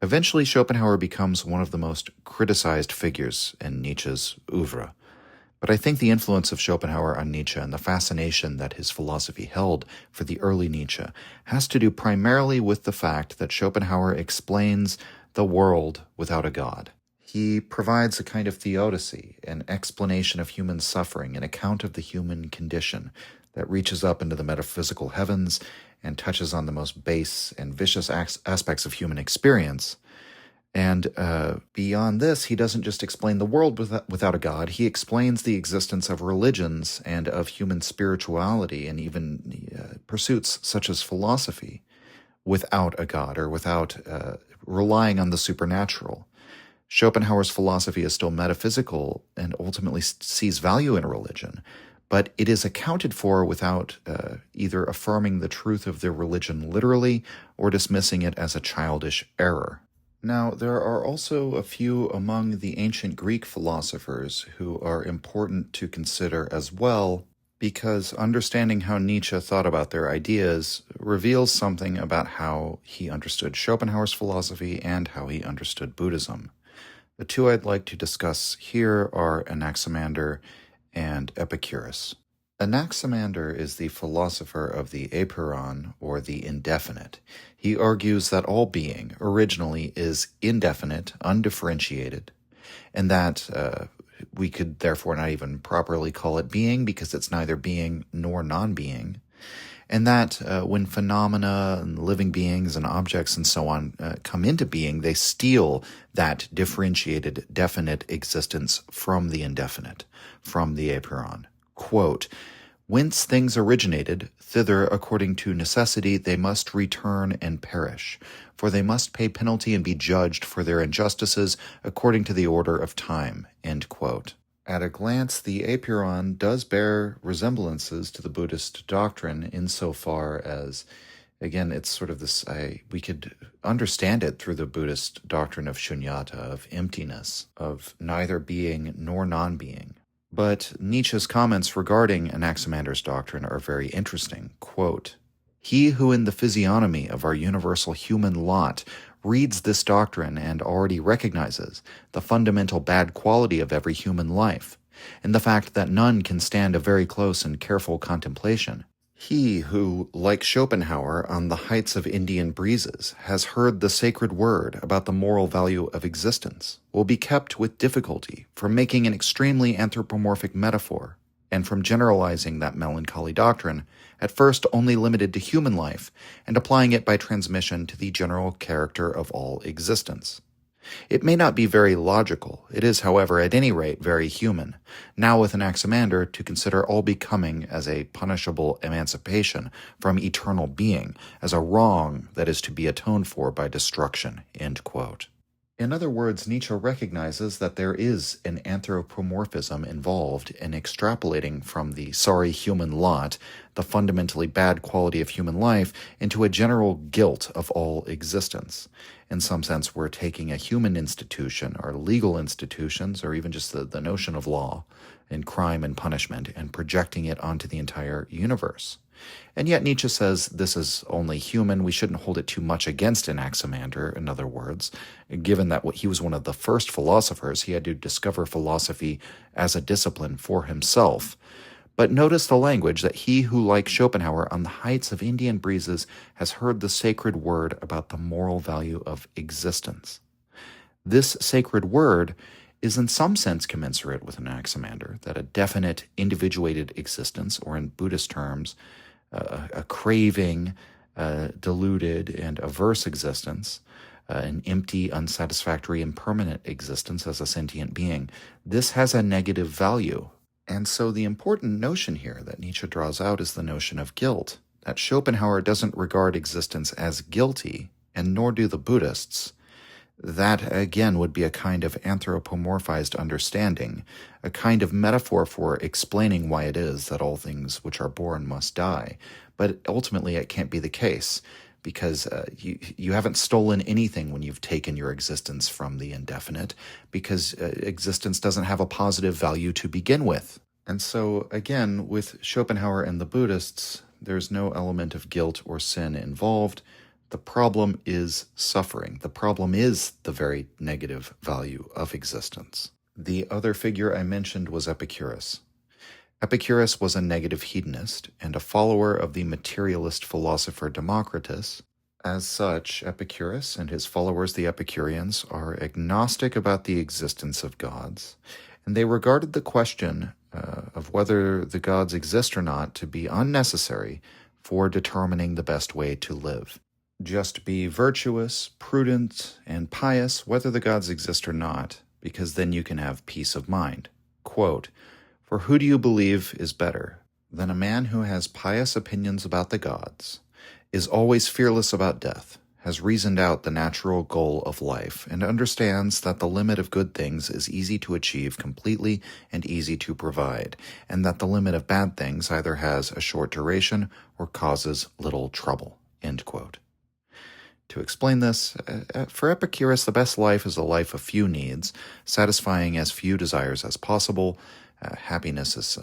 eventually Schopenhauer becomes one of the most criticized figures in Nietzsche's oeuvre. But I think the influence of Schopenhauer on Nietzsche and the fascination that his philosophy held for the early Nietzsche has to do primarily with the fact that Schopenhauer explains the world without a God. He provides a kind of theodicy, an explanation of human suffering, an account of the human condition that reaches up into the metaphysical heavens and touches on the most base and vicious aspects of human experience. And beyond this, he doesn't just explain the world without a God. He explains the existence of religions and of human spirituality and even pursuits such as philosophy without a God or without relying on the supernatural. Schopenhauer's philosophy is still metaphysical and ultimately sees value in religion, but it is accounted for without either affirming the truth of their religion literally or dismissing it as a childish error. Now, there are also a few among the ancient Greek philosophers who are important to consider as well, because understanding how Nietzsche thought about their ideas reveals something about how he understood Schopenhauer's philosophy and how he understood Buddhism. The two I'd like to discuss here are Anaximander and Epicurus. Anaximander is the philosopher of the apeiron, or the indefinite. He argues that all being originally is indefinite, undifferentiated, and that we could therefore not even properly call it being because it's neither being nor non-being, and that when phenomena and living beings and objects and so on come into being, they steal that differentiated, definite existence from the indefinite, from the apeiron. Quote, "Whence things originated, thither, according to necessity, they must return and perish, for they must pay penalty and be judged for their injustices according to the order of time." End quote. At a glance, the apeiron does bear resemblances to the Buddhist doctrine insofar as, again, it's sort of this, we could understand it through the Buddhist doctrine of shunyata, of emptiness, of neither being nor non-being. But Nietzsche's comments regarding Anaximander's doctrine are very interesting. Quote, "He who in the physiognomy of our universal human lot reads this doctrine and already recognizes the fundamental bad quality of every human life, and the fact that none can stand a very close and careful contemplation. He who, like Schopenhauer on the heights of Indian breezes, has heard the sacred word about the moral value of existence, will be kept with difficulty from making an extremely anthropomorphic metaphor, and from generalizing that melancholy doctrine, at first only limited to human life, and applying it by transmission to the general character of all existence. It may not be very logical. It is, however, at any rate, very human, now with Anaximander to consider all becoming as a punishable emancipation from eternal being, as a wrong that is to be atoned for by destruction." End quote. In other words, Nietzsche recognizes that there is an anthropomorphism involved in extrapolating from the sorry human lot, the fundamentally bad quality of human life, into a general guilt of all existence. In some sense, we're taking a human institution, or legal institutions, or even just the notion of law and crime and punishment, and projecting it onto the entire universe. And yet Nietzsche says this is only human. We shouldn't hold it too much against Anaximander, in other words, given that he was one of the first philosophers. He had to discover philosophy as a discipline for himself. But notice the language that he who, like Schopenhauer on the heights of Indian breezes, has heard the sacred word about the moral value of existence. This sacred word is in some sense commensurate with Anaximander, that a definite individuated existence, or in Buddhist terms, a craving, deluded and averse existence, an empty, unsatisfactory, impermanent existence as a sentient being, this has a negative value. And so the important notion here that Nietzsche draws out is the notion of guilt, that Schopenhauer doesn't regard existence as guilty, and nor do the Buddhists. That, again, would be a kind of anthropomorphized understanding, a kind of metaphor for explaining why it is that all things which are born must die. But ultimately, it can't be the case, because you haven't stolen anything when you've taken your existence from the indefinite, because existence doesn't have a positive value to begin with. And so, again, with Schopenhauer and the Buddhists, there's no element of guilt or sin involved. The problem is suffering. The problem is the very negative value of existence. The other figure I mentioned was Epicurus. Epicurus was a negative hedonist and a follower of the materialist philosopher Democritus. As such, Epicurus and his followers, the Epicureans, are agnostic about the existence of gods, and they regarded the question of whether the gods exist or not to be unnecessary for determining the best way to live. Just be virtuous, prudent, and pious whether the gods exist or not, because then you can have peace of mind. Quote, "For who do you believe is better than a man who has pious opinions about the gods, is always fearless about death, has reasoned out the natural goal of life, and understands that the limit of good things is easy to achieve completely and easy to provide, and that the limit of bad things either has a short duration or causes little trouble." End quote. To explain this, for Epicurus, the best life is a life of few needs, satisfying as few desires as possible. Happiness is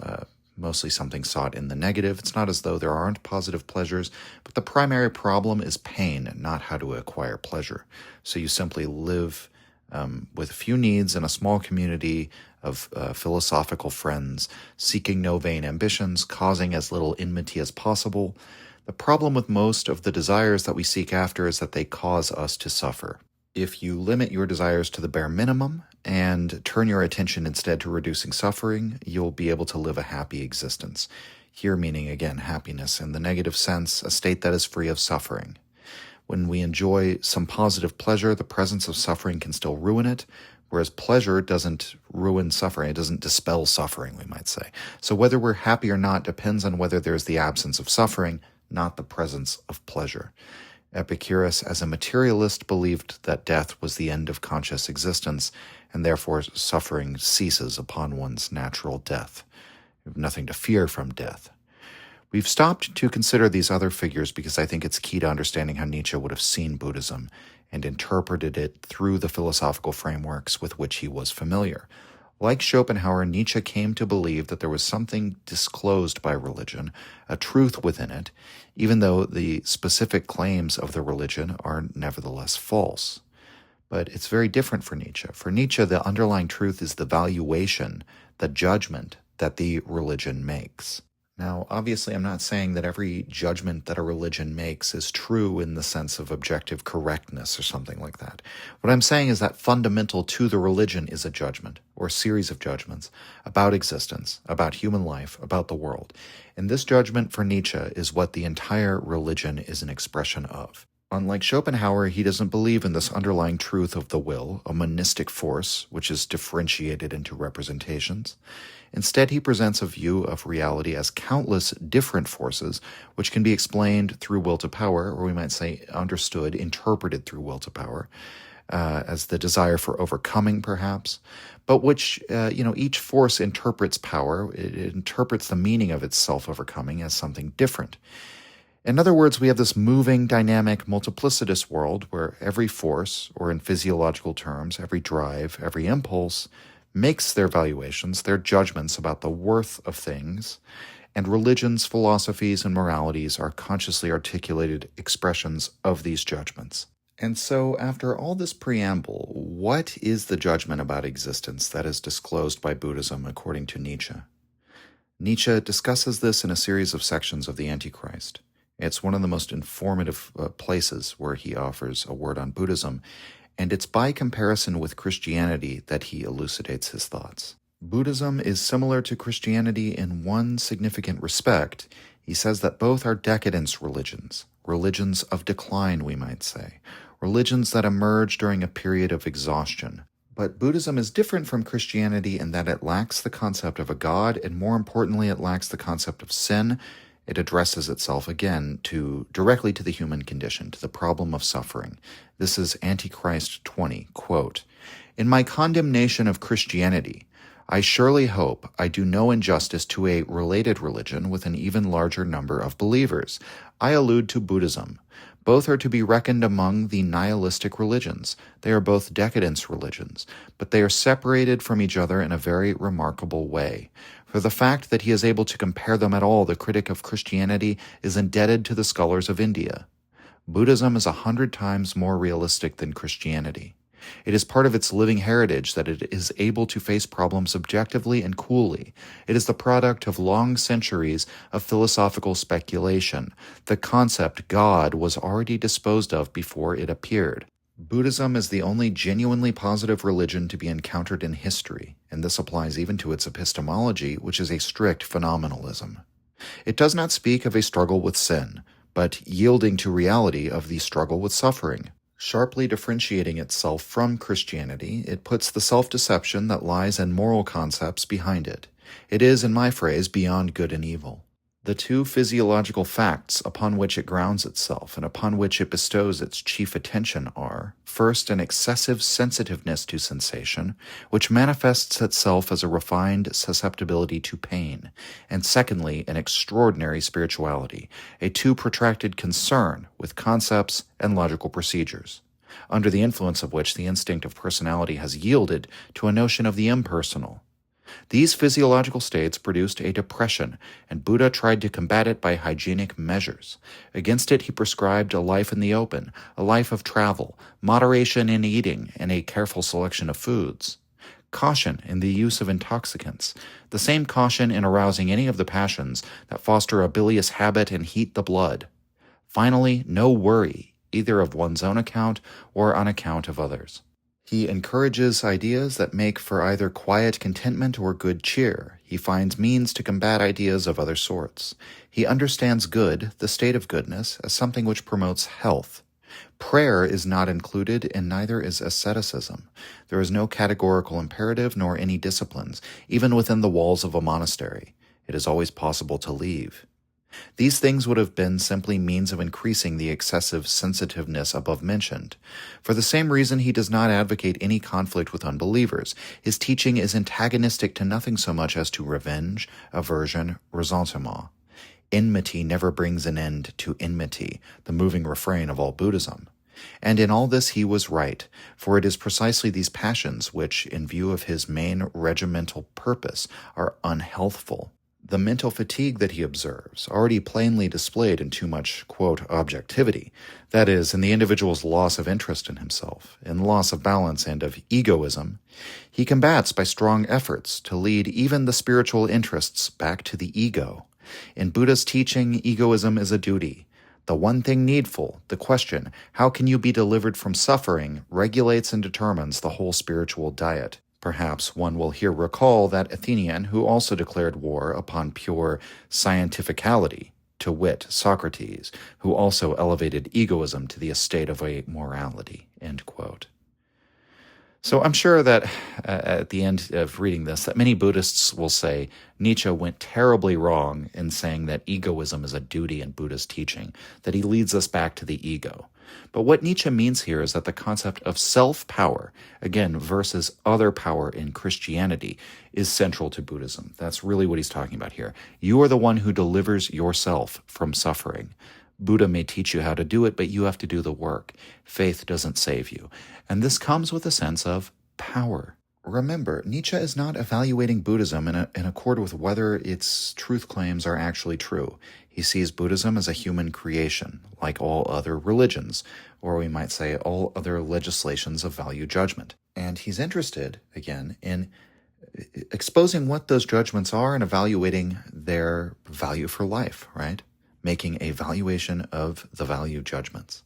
mostly something sought in the negative. It's not as though there aren't positive pleasures, but the primary problem is pain, not how to acquire pleasure. So you simply live with few needs in a small community of philosophical friends, seeking no vain ambitions, causing as little enmity as possible. The problem with most of the desires that we seek after is that they cause us to suffer. If you limit your desires to the bare minimum and turn your attention instead to reducing suffering, you'll be able to live a happy existence. Here meaning, again, happiness in the negative sense, a state that is free of suffering. When we enjoy some positive pleasure, the presence of suffering can still ruin it, whereas pleasure doesn't ruin suffering. It doesn't dispel suffering, we might say. So whether we're happy or not depends on whether there's the absence of suffering, not the presence of pleasure. Epicurus, as a materialist, believed that death was the end of conscious existence, and therefore suffering ceases upon one's natural death. You have nothing to fear from death. We've stopped to consider these other figures because I think it's key to understanding how Nietzsche would have seen Buddhism and interpreted it through the philosophical frameworks with which he was familiar. Like Schopenhauer, Nietzsche came to believe that there was something disclosed by religion, a truth within it, even though the specific claims of the religion are nevertheless false. But it's very different for Nietzsche. For Nietzsche, the underlying truth is the valuation, the judgment that the religion makes. Now, obviously, I'm not saying that every judgment that a religion makes is true in the sense of objective correctness or something like that. What I'm saying is that fundamental to the religion is a judgment, or a series of judgments, about existence, about human life, about the world. And this judgment for Nietzsche is what the entire religion is an expression of. Unlike Schopenhauer, he doesn't believe in this underlying truth of the will, a monistic force, which is differentiated into representations. Instead, he presents a view of reality as countless different forces, which can be explained through will to power, or we might say understood, interpreted through will to power, as the desire for overcoming, perhaps, but which, each force interprets power, it interprets the meaning of its self-overcoming as something different. In other words, we have this moving, dynamic, multiplicitous world where every force, or in physiological terms, every drive, every impulse, makes their valuations, their judgments about the worth of things, and religions, philosophies, and moralities are consciously articulated expressions of these judgments. And so, after all this preamble, what is the judgment about existence that is disclosed by Buddhism according to Nietzsche? Nietzsche discusses this in a series of sections of the Antichrist. It's one of the most informative places where he offers a word on Buddhism, and it's by comparison with Christianity that he elucidates his thoughts. Buddhism is similar to Christianity in one significant respect. He says that both are decadence religions, religions of decline, we might say, religions that emerge during a period of exhaustion. But Buddhism is different from Christianity in that it lacks the concept of a god, and more importantly, it lacks the concept of sin. It addresses itself again directly to the human condition, to the problem of suffering. This is Antichrist 20, quote, "In my condemnation of Christianity, I surely hope I do no injustice to a related religion with an even larger number of believers. I allude to Buddhism. Both are to be reckoned among the nihilistic religions. They are both decadence religions, but they are separated from each other in a very remarkable way. For the fact that he is able to compare them at all, the critic of Christianity is indebted to the scholars of India. Buddhism is 100 times more realistic than Christianity. It is part of its living heritage that it is able to face problems objectively and coolly. It is the product of long centuries of philosophical speculation. The concept God was already disposed of before it appeared. Buddhism is the only genuinely positive religion to be encountered in history, and this applies even to its epistemology, which is a strict phenomenalism. It does not speak of a struggle with sin, but yielding to reality of the struggle with suffering. Sharply differentiating itself from Christianity, it puts the self-deception that lies in moral concepts behind it. It is, in my phrase, beyond good and evil. The two physiological facts upon which it grounds itself and upon which it bestows its chief attention are, first, an excessive sensitiveness to sensation, which manifests itself as a refined susceptibility to pain, and secondly, an extraordinary spirituality, a too protracted concern with concepts and logical procedures, under the influence of which the instinct of personality has yielded to a notion of the impersonal. These physiological states produced a depression, and Buddha tried to combat it by hygienic measures. Against it he prescribed a life in the open, a life of travel, moderation in eating, and a careful selection of foods. Caution in the use of intoxicants, the same caution in arousing any of the passions that foster a bilious habit and heat the blood. Finally, no worry, either of one's own account or on account of others. He encourages ideas that make for either quiet contentment or good cheer. He finds means to combat ideas of other sorts. He understands good, the state of goodness, as something which promotes health. Prayer is not included, and neither is asceticism. There is no categorical imperative nor any disciplines, even within the walls of a monastery. It is always possible to leave. These things would have been simply means of increasing the excessive sensitiveness above mentioned. For the same reason, he does not advocate any conflict with unbelievers. His teaching is antagonistic to nothing so much as to revenge, aversion, ressentiment. Enmity never brings an end to enmity, the moving refrain of all Buddhism. And in all this he was right, for it is precisely these passions which, in view of his main regimental purpose, are unhealthful. The mental fatigue that he observes, already plainly displayed in too much, quote, objectivity, that is, in the individual's loss of interest in himself, in loss of balance and of egoism, he combats by strong efforts to lead even the spiritual interests back to the ego. In Buddha's teaching, egoism is a duty. The one thing needful, the question, how can you be delivered from suffering, regulates and determines the whole spiritual diet. Perhaps one will here recall that Athenian who also declared war upon pure scientificality, to wit, Socrates, who also elevated egoism to the estate of a morality, end quote. So I'm sure that at the end of reading this, that many Buddhists will say Nietzsche went terribly wrong in saying that egoism is a duty in Buddha's teaching, that he leads us back to the ego. But what Nietzsche means here is that the concept of self-power, again, versus other power in Christianity, is central to Buddhism. That's really what he's talking about here. You are the one who delivers yourself from suffering. Buddha may teach you how to do it, but you have to do the work. Faith doesn't save you. And this comes with a sense of power. Remember, Nietzsche is not evaluating Buddhism in accord with whether its truth claims are actually true. He sees Buddhism as a human creation, like all other religions, or we might say all other legislations of value judgment. And he's interested, again, in exposing what those judgments are and evaluating their value for life, right? Making a valuation of the value judgments.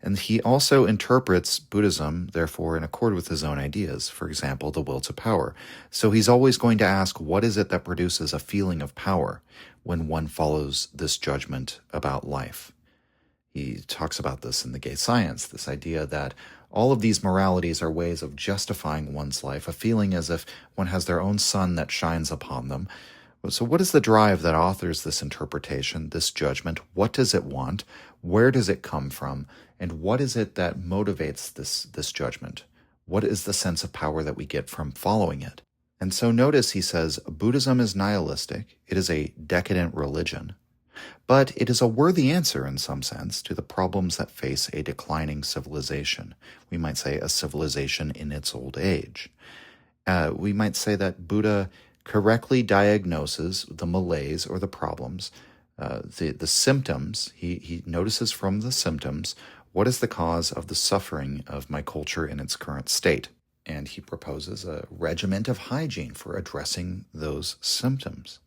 And he also interprets Buddhism, therefore, in accord with his own ideas, for example, the will to power. So he's always going to ask, what is it that produces a feeling of power when one follows this judgment about life? He talks about this in The Gay Science, this idea that all of these moralities are ways of justifying one's life, a feeling as if one has their own sun that shines upon them. So what is the drive that authors this interpretation, this judgment? What does it want? Where does it come from? And what is it that motivates this judgment? What is the sense of power that we get from following it? And so notice he says, Buddhism is nihilistic. It is a decadent religion. But it is a worthy answer, in some sense, to the problems that face a declining civilization. We might say a civilization in its old age. We might say that Buddha correctly diagnoses the malaise or the problems, the symptoms. He notices from the symptoms what is the cause of the suffering of my culture in its current state. And he proposes a regimen of hygiene for addressing those symptoms.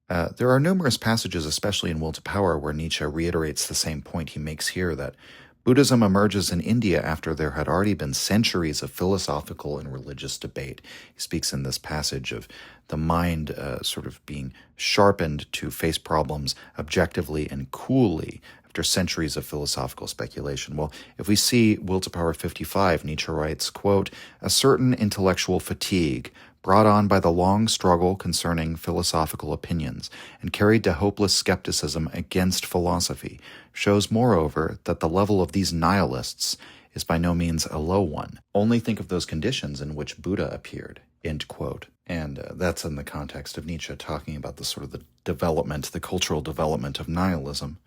There are numerous passages, especially in Will to Power, where Nietzsche reiterates the same point he makes here, that Buddhism emerges in India after there had already been centuries of philosophical and religious debate. He speaks in this passage of the mind sort of being sharpened to face problems objectively and coolly after centuries of philosophical speculation. Well, if we see Will to Power 55, Nietzsche writes, quote, "A certain intellectual fatigue brought on by the long struggle concerning philosophical opinions, and carried to hopeless skepticism against philosophy, shows moreover that the level of these nihilists is by no means a low one. Only think of those conditions in which Buddha appeared," end quote. And that's in the context of Nietzsche talking about the sort of the development, the cultural development of nihilism.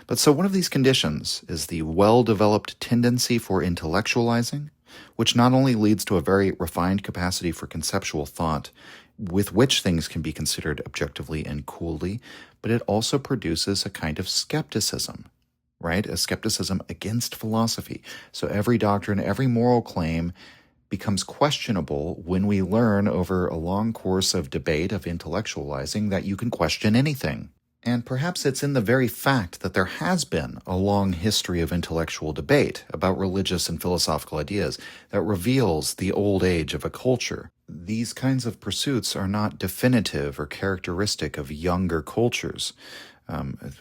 But so one of these conditions is the well-developed tendency for intellectualizing, which not only leads to a very refined capacity for conceptual thought, with which things can be considered objectively and coolly, but it also produces a kind of skepticism, right? A skepticism against philosophy. So every doctrine, every moral claim becomes questionable when we learn over a long course of debate, of intellectualizing, that you can question anything. And perhaps it's in the very fact that there has been a long history of intellectual debate about religious and philosophical ideas that reveals the old age of a culture. These kinds of pursuits are not definitive or characteristic of younger cultures.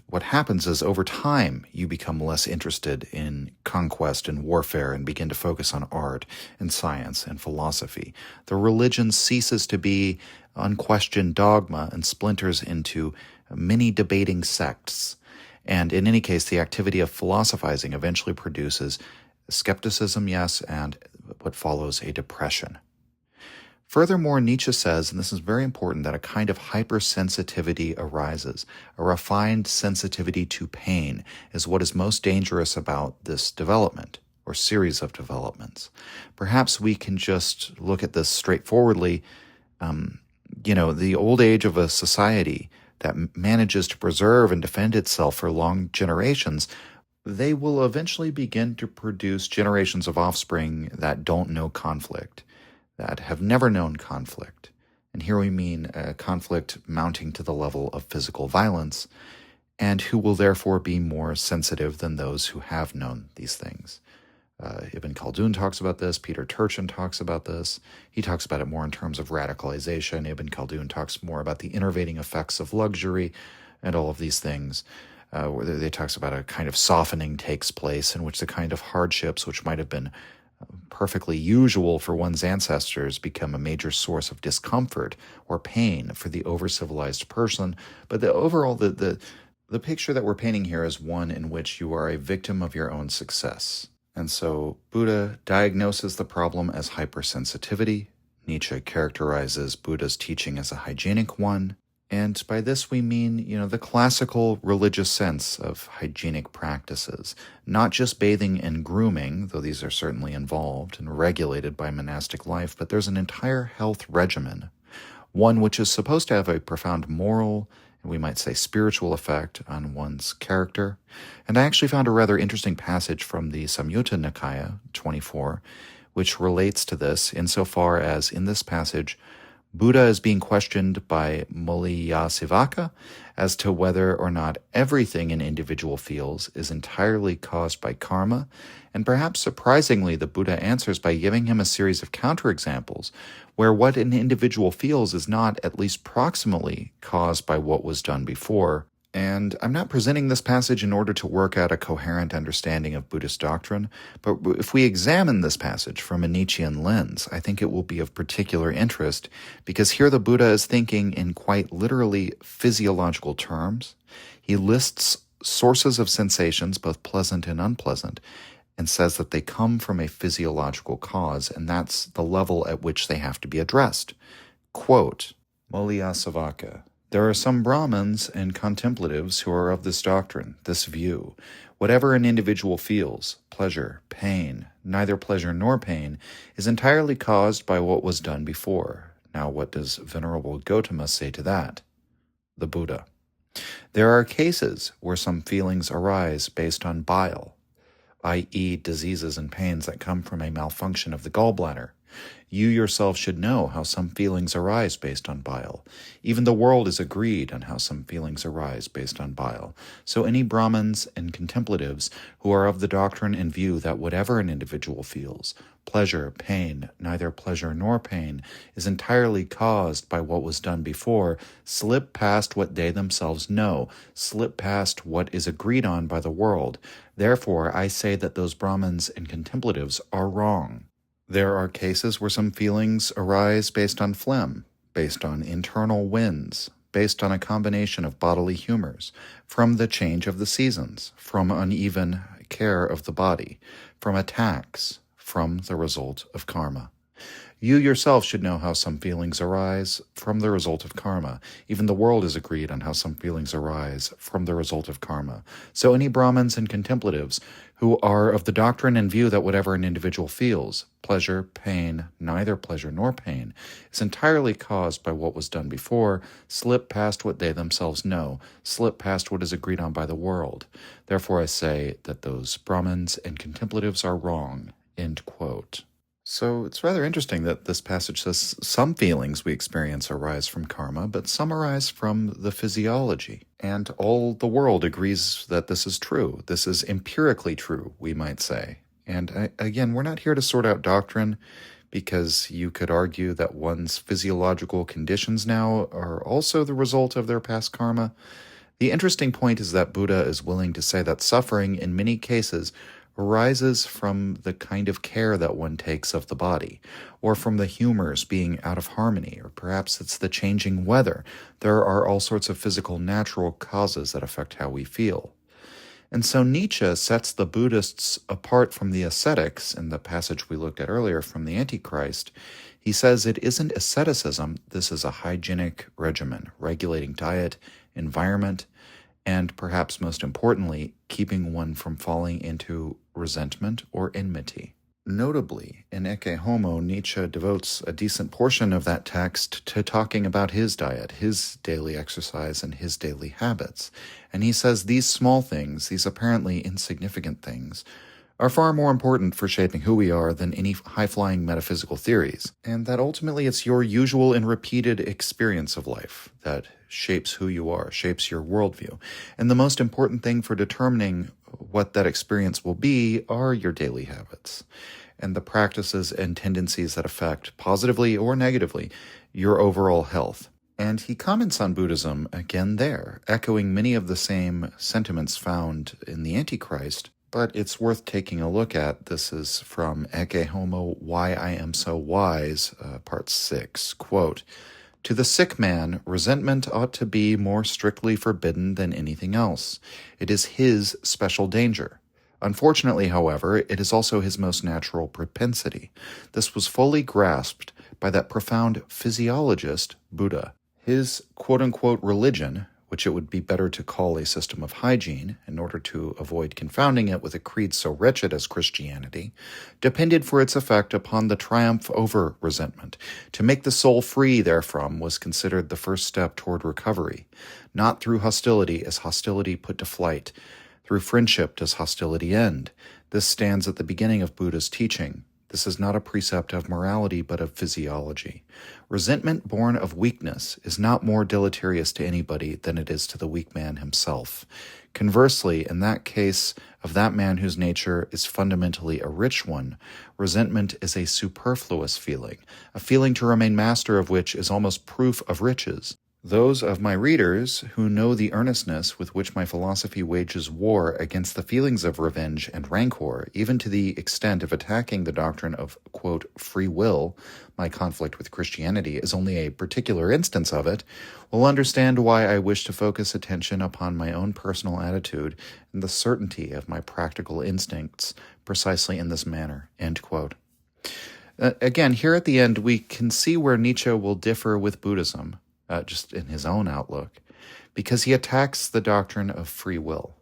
What happens is over time you become less interested in conquest and warfare and begin to focus on art and science and philosophy. The religion ceases to be unquestioned dogma and splinters into many debating sects. And in any case, the activity of philosophizing eventually produces skepticism, yes, and what follows a depression. Furthermore, Nietzsche says, and this is very important, that a kind of hypersensitivity arises. A refined sensitivity to pain is what is most dangerous about this development, or series of developments. Perhaps we can just look at this straightforwardly. The old age of a society that manages to preserve and defend itself for long generations, they will eventually begin to produce generations of offspring that don't know conflict, that have never known conflict. And here we mean conflict mounting to the level of physical violence, and who will therefore be more sensitive than those who have known these things. Ibn Khaldun talks about this. Peter Turchin talks about this. He talks about it more in terms of radicalization. Ibn Khaldun talks more about the enervating effects of luxury and all of these things. Where they talks about a kind of softening takes place in which the kind of hardships which might have been perfectly usual for one's ancestors become a major source of discomfort or pain for the over-civilized person. But the picture that we're painting here is one in which you are a victim of your own success. And so Buddha diagnoses the problem as hypersensitivity. Nietzsche characterizes Buddha's teaching as a hygienic one. And by this we mean, the classical religious sense of hygienic practices, not just bathing and grooming, though these are certainly involved and regulated by monastic life, but there's an entire health regimen, one which is supposed to have a profound moral, and we might say spiritual effect on one's character. And I actually found a rather interesting passage from the Samyutta Nikaya 24, which relates to this insofar as in this passage, Buddha is being questioned by Mulayasivaka as to whether or not everything an individual feels is entirely caused by karma, and perhaps surprisingly, the Buddha answers by giving him a series of counterexamples where what an individual feels is not, at least proximally, caused by what was done before. And I'm not presenting this passage in order to work out a coherent understanding of Buddhist doctrine, but if we examine this passage from a Nietzschean lens, I think it will be of particular interest, because here the Buddha is thinking in quite literally physiological terms. He lists sources of sensations, both pleasant and unpleasant, and says that they come from a physiological cause, and that's the level at which they have to be addressed. Quote, Mulayasivaka, There are some Brahmins and contemplatives who are of this doctrine, this view. Whatever an individual feels, pleasure, pain, neither pleasure nor pain, is entirely caused by what was done before. Now, what does Venerable Gautama say to that? The Buddha. There are cases where some feelings arise based on bile, i.e., diseases and pains that come from a malfunction of the gallbladder. You yourself should know how some feelings arise based on bile. Even the world is agreed on how some feelings arise based on bile. So any Brahmins and contemplatives who are of the doctrine and view that whatever an individual feels, pleasure, pain, neither pleasure nor pain, is entirely caused by what was done before, slip past what they themselves know, slip past what is agreed on by the world. Therefore, I say that those Brahmins and contemplatives are wrong. There are cases where some feelings arise based on phlegm, based on internal winds, based on a combination of bodily humors, from the change of the seasons, from uneven care of the body, from attacks, from the result of karma. You yourself should know how some feelings arise from the result of karma. Even the world is agreed on how some feelings arise from the result of karma. So any Brahmins and contemplatives who are of the doctrine and view that whatever an individual feels, pleasure, pain, neither pleasure nor pain, is entirely caused by what was done before, slip past what they themselves know, slip past what is agreed on by the world. Therefore I say that those Brahmins and contemplatives are wrong." End quote. So it's rather interesting that this passage says some feelings we experience arise from karma, but some arise from the physiology. And all the world agrees that this is true. This is empirically true, we might say. And again, we're not here to sort out doctrine, because you could argue that one's physiological conditions now are also the result of their past karma. The interesting point is that Buddha is willing to say that suffering, in many cases, arises from the kind of care that one takes of the body, or from the humors being out of harmony, or perhaps it's the changing weather. There are all sorts of physical, natural causes that affect how we feel. And so Nietzsche sets the Buddhists apart from the ascetics in the passage we looked at earlier from the Antichrist. He says it isn't asceticism, this is a hygienic regimen, regulating diet, environment, and perhaps most importantly, keeping one from falling into resentment or enmity. Notably, in Ecce Homo, Nietzsche devotes a decent portion of that text to talking about his diet, his daily exercise, and his daily habits. And he says these small things, these apparently insignificant things, are far more important for shaping who we are than any high-flying metaphysical theories, and that ultimately it's your usual and repeated experience of life that shapes who you are, shapes your worldview. And the most important thing for determining what that experience will be are your daily habits, and the practices and tendencies that affect, positively or negatively, your overall health. And he comments on Buddhism again there, echoing many of the same sentiments found in the Antichrist, but it's worth taking a look at. This is from Ecce Homo, Why I Am So Wise, Part 6. Quote, "To the sick man, resentment ought to be more strictly forbidden than anything else. It is his special danger. Unfortunately, however, it is also his most natural propensity. This was fully grasped by that profound physiologist, Buddha. His quote-unquote religion, which it would be better to call a system of hygiene, in order to avoid confounding it with a creed so wretched as Christianity, depended for its effect upon the triumph over resentment. To make the soul free therefrom was considered the first step toward recovery. Not through hostility is hostility put to flight. Through friendship does hostility end. This stands at the beginning of Buddha's teaching. This is not a precept of morality, but of physiology. Resentment born of weakness is not more deleterious to anybody than it is to the weak man himself. Conversely, in that case of that man whose nature is fundamentally a rich one, resentment is a superfluous feeling, a feeling to remain master of which is almost proof of riches. Those of my readers who know the earnestness with which my philosophy wages war against the feelings of revenge and rancor, even to the extent of attacking the doctrine of, quote, free will, my conflict with Christianity is only a particular instance of it, will understand why I wish to focus attention upon my own personal attitude and the certainty of my practical instincts precisely in this manner, end quote. Again, here at the end, we can see where Nietzsche will differ with Buddhism. just in his own outlook, because he attacks the doctrine of free will.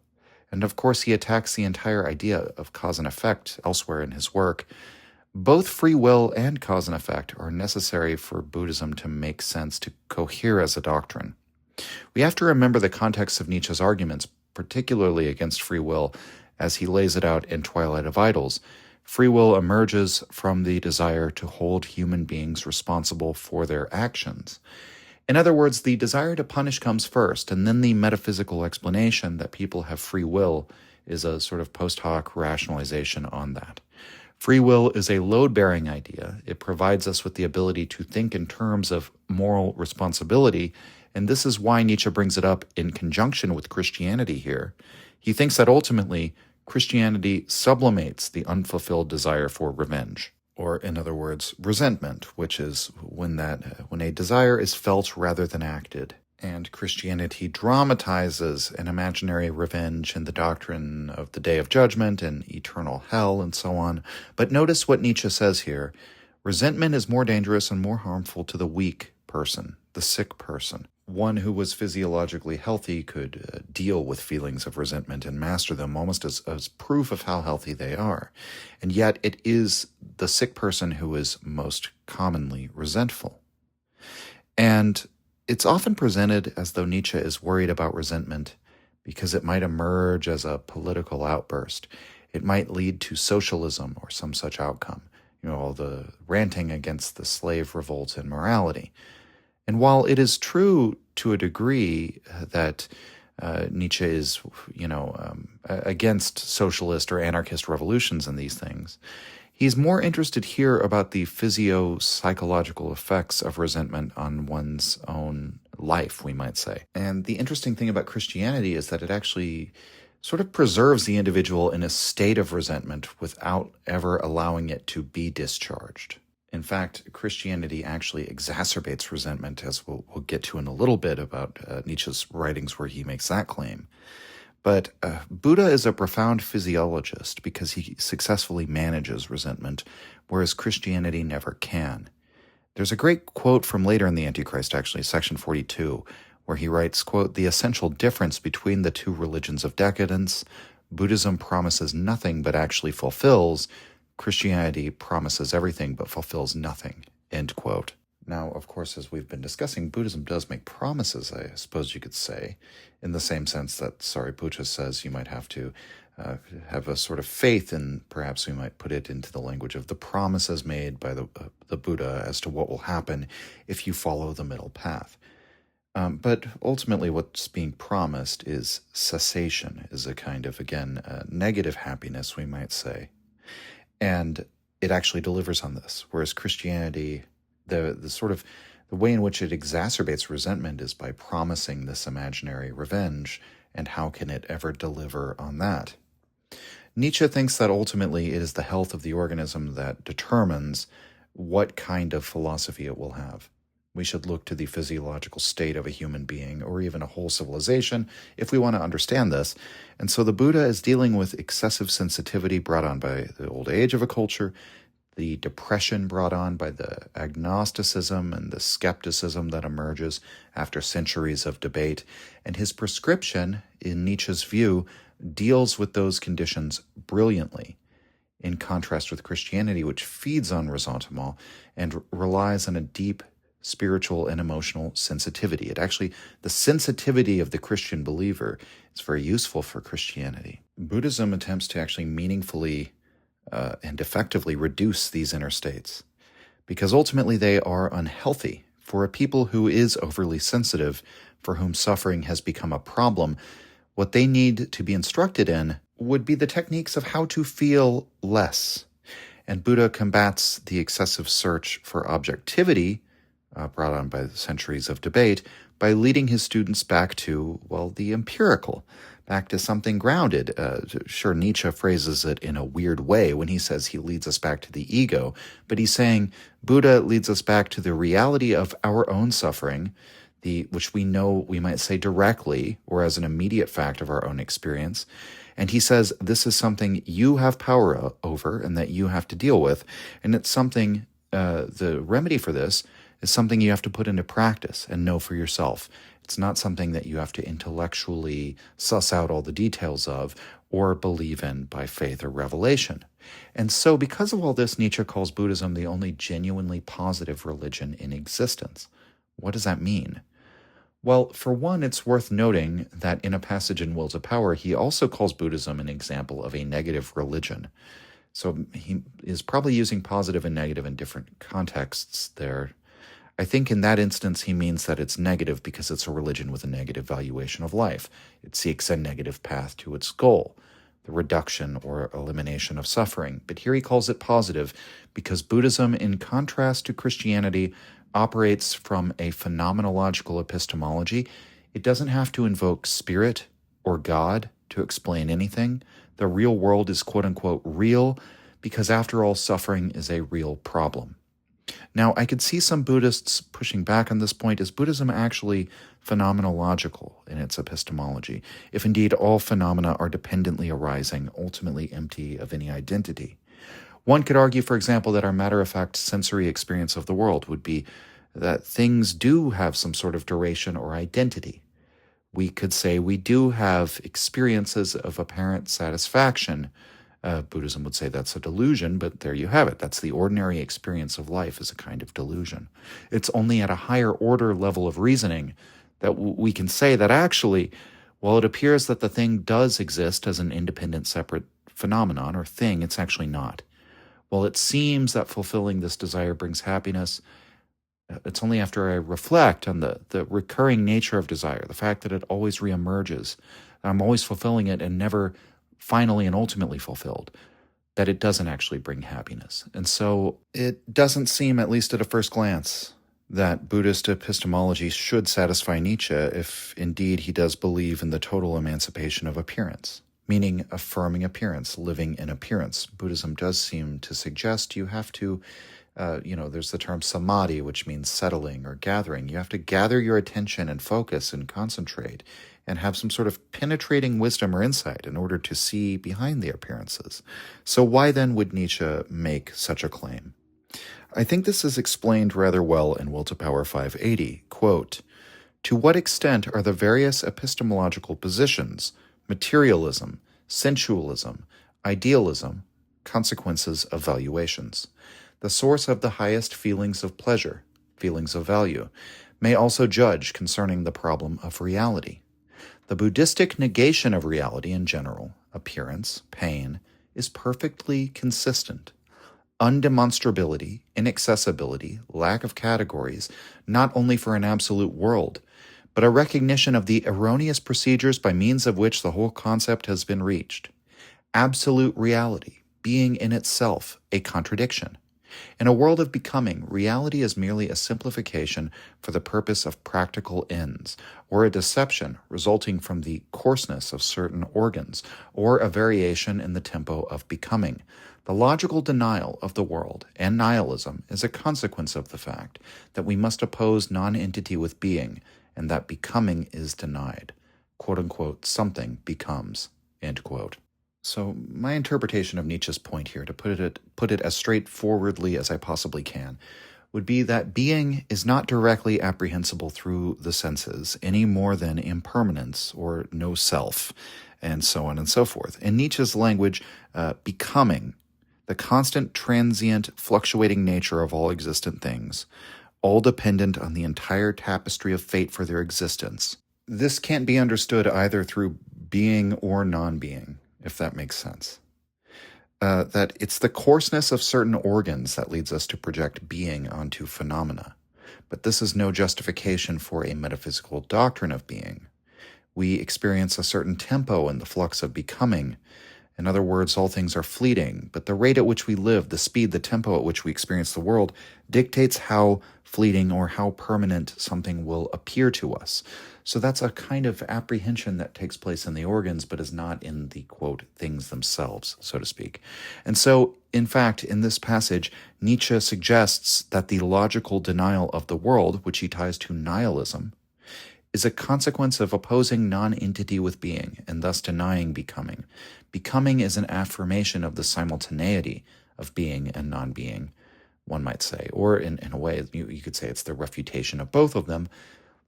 And of course, he attacks the entire idea of cause and effect elsewhere in his work. Both free will and cause and effect are necessary for Buddhism to make sense, to cohere as a doctrine. We have to remember the context of Nietzsche's arguments, particularly against free will, as he lays it out in Twilight of Idols. Free will emerges from the desire to hold human beings responsible for their actions. In other words, the desire to punish comes first, and then the metaphysical explanation that people have free will is a sort of post hoc rationalization on that. Free will is a load-bearing idea. It provides us with the ability to think in terms of moral responsibility, and this is why Nietzsche brings it up in conjunction with Christianity here. He thinks that ultimately Christianity sublimates the unfulfilled desire for revenge, or in other words, resentment, which is when a desire is felt rather than acted. And Christianity dramatizes an imaginary revenge in the doctrine of the Day of Judgment and eternal hell and so on. But notice what Nietzsche says here. Resentment is more dangerous and more harmful to the weak person, the sick person. One who was physiologically healthy could deal with feelings of resentment and master them almost as proof of how healthy they are. And yet it is the sick person who is most commonly resentful. And it's often presented as though Nietzsche is worried about resentment because it might emerge as a political outburst. It might lead to socialism or some such outcome. All the ranting against the slave revolt and morality. And while it is true to a degree that Nietzsche is, against socialist or anarchist revolutions and these things, he's more interested here about the physio-psychological effects of resentment on one's own life, we might say. And the interesting thing about Christianity is that it actually sort of preserves the individual in a state of resentment without ever allowing it to be discharged. In fact, Christianity actually exacerbates resentment, as we'll get to in a little bit about Nietzsche's writings where he makes that claim. But Buddha is a profound physiologist because he successfully manages resentment, whereas Christianity never can. There's a great quote from later in the Antichrist, actually, section 42, where he writes, quote, "The essential difference between the two religions of decadence, Buddhism promises nothing but actually fulfills, Christianity promises everything but fulfills nothing," end quote. Now, of course, as we've been discussing, Buddhism does make promises, I suppose you could say, in the same sense that Sariputta says you might have to have a sort of faith, and perhaps we might put it into the language of the promises made by the Buddha as to what will happen if you follow the middle path. But ultimately what's being promised is cessation, is a kind of, again, negative happiness, we might say. And it actually delivers on this, whereas Christianity, the way in which it exacerbates resentment is by promising this imaginary revenge, and how can it ever deliver on that? Nietzsche thinks that ultimately it is the health of the organism that determines what kind of philosophy it will have. We should look to the physiological state of a human being, or even a whole civilization, if we want to understand this. And so the Buddha is dealing with excessive sensitivity brought on by the old age of a culture, the depression brought on by the agnosticism and the skepticism that emerges after centuries of debate. And his prescription, in Nietzsche's view, deals with those conditions brilliantly, in contrast with Christianity, which feeds on ressentiment and relies on a deep spiritual and emotional sensitivity. The sensitivity of the Christian believer is very useful for Christianity. Buddhism attempts to actually meaningfully and effectively reduce these inner states, because ultimately they are unhealthy. For a people who is overly sensitive, for whom suffering has become a problem, what they need to be instructed in would be the techniques of how to feel less. And Buddha combats the excessive search for objectivity brought on by the centuries of debate by leading his students back to, the empirical, back to something grounded. Sure, Nietzsche phrases it in a weird way when he says he leads us back to the ego, but he's saying Buddha leads us back to the reality of our own suffering, which we know, we might say directly, or as an immediate fact of our own experience. And he says this is something you have power over and that you have to deal with. And it's something, the remedy for this is something you have to put into practice and know for yourself. It's not something that you have to intellectually suss out all the details of or believe in by faith or revelation. And so because of all this, Nietzsche calls Buddhism the only genuinely positive religion in existence. What does that mean? Well, for one, it's worth noting that in a passage in Will to Power, he also calls Buddhism an example of a negative religion. So he is probably using positive and negative in different contexts there. I think in that instance, he means that it's negative because it's a religion with a negative valuation of life. It seeks a negative path to its goal, the reduction or elimination of suffering. But here he calls it positive because Buddhism, in contrast to Christianity, operates from a phenomenological epistemology. It doesn't have to invoke spirit or God to explain anything. The real world is quote-unquote real because, after all, suffering is a real problem. Now, I could see some Buddhists pushing back on this point. Is Buddhism actually phenomenological in its epistemology, if indeed all phenomena are dependently arising, ultimately empty of any identity? One could argue, for example, that our matter-of-fact sensory experience of the world would be that things do have some sort of duration or identity. We could say we do have experiences of apparent satisfaction. Buddhism would say that's a delusion, but there you have it. That's the ordinary experience of life as a kind of delusion. It's only at a higher order level of reasoning that we can say that actually, while it appears that the thing does exist as an independent, separate phenomenon or thing, it's actually not. While it seems that fulfilling this desire brings happiness, it's only after I reflect on the recurring nature of desire, the fact that it always reemerges, that I'm always fulfilling it and never finally and ultimately fulfilled, that it doesn't actually bring happiness. And so it doesn't seem, at least at a first glance, that Buddhist epistemology should satisfy Nietzsche if indeed he does believe in the total emancipation of appearance, meaning affirming appearance, living in appearance. Buddhism does seem to suggest you have to, there's the term samadhi, which means settling or gathering. You have to gather your attention and focus and concentrate and have some sort of penetrating wisdom or insight in order to see behind the appearances. So why then would Nietzsche make such a claim? I think this is explained rather well in Will to Power 580. Quote, "To what extent are the various epistemological positions, materialism, sensualism, idealism, consequences of valuations, the source of the highest feelings of pleasure, feelings of value, may also judge concerning the problem of reality? The Buddhistic negation of reality in general, appearance, pain, is perfectly consistent. Undemonstrability, inaccessibility, lack of categories, not only for an absolute world, but a recognition of the erroneous procedures by means of which the whole concept has been reached. Absolute reality, being in itself a contradiction. In a world of becoming, reality is merely a simplification for the purpose of practical ends, or a deception resulting from the coarseness of certain organs, or a variation in the tempo of becoming. The logical denial of the world and nihilism is a consequence of the fact that we must oppose non-entity with being, and that becoming is denied. Quote-unquote, something becomes, end quote." So my interpretation of Nietzsche's point here, to put it as straightforwardly as I possibly can, would be that being is not directly apprehensible through the senses any more than impermanence or no self, and so on and so forth. In Nietzsche's language, becoming, the constant, transient, fluctuating nature of all existent things, all dependent on the entire tapestry of fate for their existence. This can't be understood either through being or non-being, if that makes sense. That it's the coarseness of certain organs that leads us to project being onto phenomena. But this is no justification for a metaphysical doctrine of being. We experience a certain tempo in the flux of becoming. In other words, all things are fleeting, but the rate at which we live, the speed, the tempo at which we experience the world, dictates how fleeting or how permanent something will appear to us. So that's a kind of apprehension that takes place in the organs, but is not in the, quote, things themselves, so to speak. And so, in fact, in this passage, Nietzsche suggests that the logical denial of the world, which he ties to nihilism, is a consequence of opposing non-entity with being, and thus denying becoming. Becoming is an affirmation of the simultaneity of being and non-being, one might say. Or in a way, you could say it's the refutation of both of them.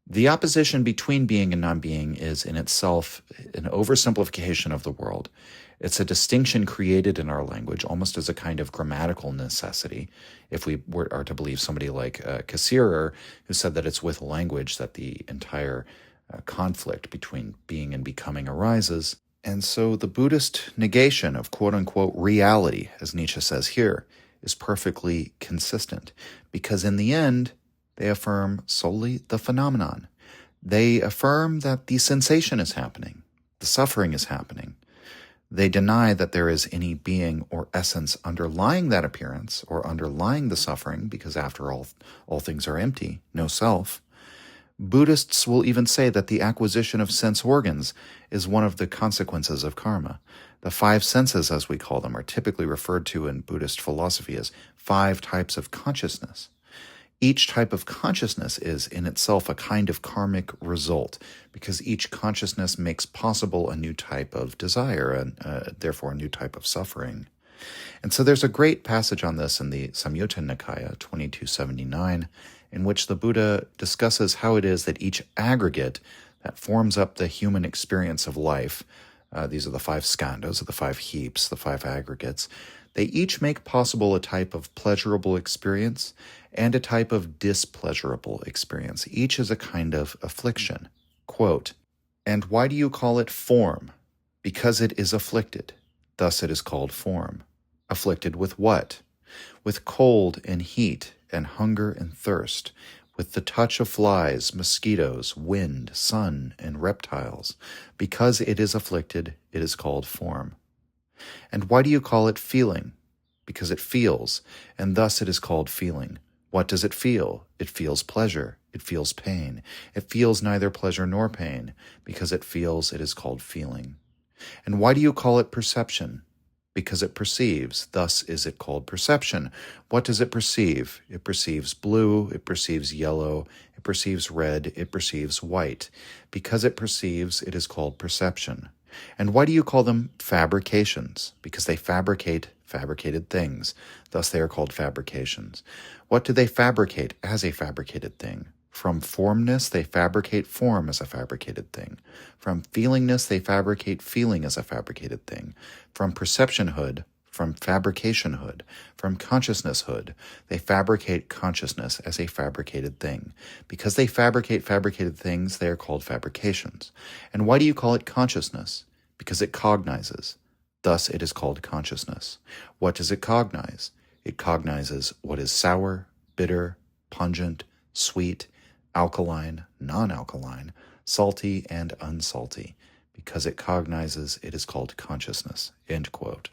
The opposition between being and non-being is in itself an oversimplification of the world. It's a distinction created in our language almost as a kind of grammatical necessity. If we are to believe somebody like Cassirer, who said that it's with language that the entire conflict between being and becoming arises. And so the Buddhist negation of quote-unquote reality, as Nietzsche says here, is perfectly consistent, because in the end, they affirm solely the phenomenon. They affirm that the sensation is happening, the suffering is happening. They deny that there is any being or essence underlying that appearance or underlying the suffering, because after all things are empty, no self. Buddhists will even say that the acquisition of sense organs is one of the consequences of karma. The five senses, as we call them, are typically referred to in Buddhist philosophy as 5 types of consciousness. Each type of consciousness is in itself a kind of karmic result, because each consciousness makes possible a new type of desire and therefore a new type of suffering. And so there's a great passage on this in the Samyutta Nikaya 2279, in which the Buddha discusses how it is that each aggregate that forms up the human experience of life, these are the 5 skandhas, or the 5 heaps, the 5 aggregates, they each make possible a type of pleasurable experience and a type of displeasurable experience. Each is a kind of affliction. Quote, "And why do you call it form? Because it is afflicted. Thus it is called form. Afflicted with what? With cold and heat and hunger and thirst, with the touch of flies, mosquitoes, wind, sun, and reptiles. Because it is afflicted, it is called form. And why do you call it feeling? Because it feels, and thus it is called feeling. What does it feel? It feels pleasure. It feels pain. It feels neither pleasure nor pain. Because it feels, it is called feeling. And why do you call it perception? Because it perceives. Thus is it called perception. What does it perceive? It perceives blue. It perceives yellow. It perceives red. It perceives white. Because it perceives, it is called perception. And why do you call them fabrications? Because they fabricate fabricated things. Thus they are called fabrications. What do they fabricate as a fabricated thing? From formness, they fabricate form as a fabricated thing. From feelingness, they fabricate feeling as a fabricated thing. From perceptionhood, from fabricationhood, from consciousnesshood, they fabricate consciousness as a fabricated thing. Because they fabricate fabricated things, they are called fabrications. And why do you call it consciousness? Because it cognizes. Thus it is called consciousness. What does it cognize? It cognizes what is sour, bitter, pungent, sweet, alkaline, non-alkaline, salty, and unsalty. Because it cognizes, it is called consciousness." End quote.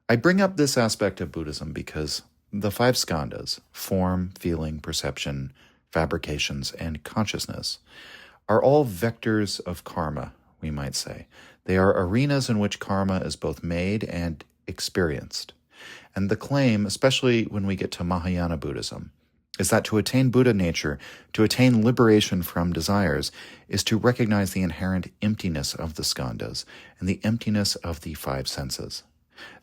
I bring up this aspect of Buddhism because the 5 skandhas, form, feeling, perception, fabrications, and consciousness, are all vectors of karma, we might say. They are arenas in which karma is both made and experienced. And the claim, especially when we get to Mahayana Buddhism, is that to attain Buddha nature, to attain liberation from desires, is to recognize the inherent emptiness of the skandhas and the emptiness of the 5 senses.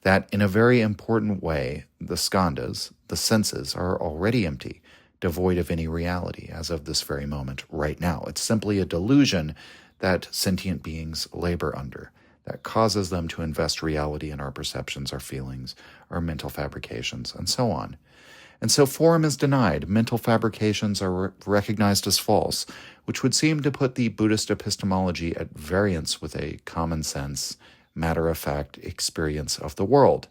That in a very important way, the skandhas, the senses, are already empty, devoid of any reality, as of this very moment, right now. It's simply a delusion that sentient beings labor under, that causes them to invest reality in our perceptions, our feelings, our mental fabrications, and so on. And so form is denied. Mental fabrications are recognized as false, which would seem to put the Buddhist epistemology at variance with a common sense, matter-of-fact experience of the world.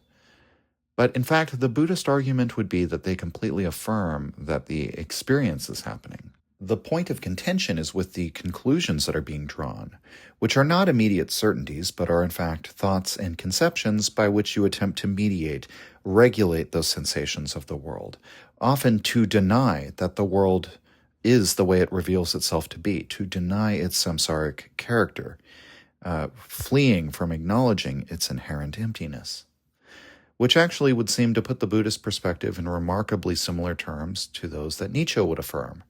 But in fact, the Buddhist argument would be that they completely affirm that the experience is happening. The point of contention is with the conclusions that are being drawn, which are not immediate certainties, but are in fact thoughts and conceptions by which you attempt to mediate, regulate those sensations of the world, often to deny that the world is the way it reveals itself to be, to deny its samsaric character, fleeing from acknowledging its inherent emptiness, which actually would seem to put the Buddhist perspective in remarkably similar terms to those that Nietzsche would affirm.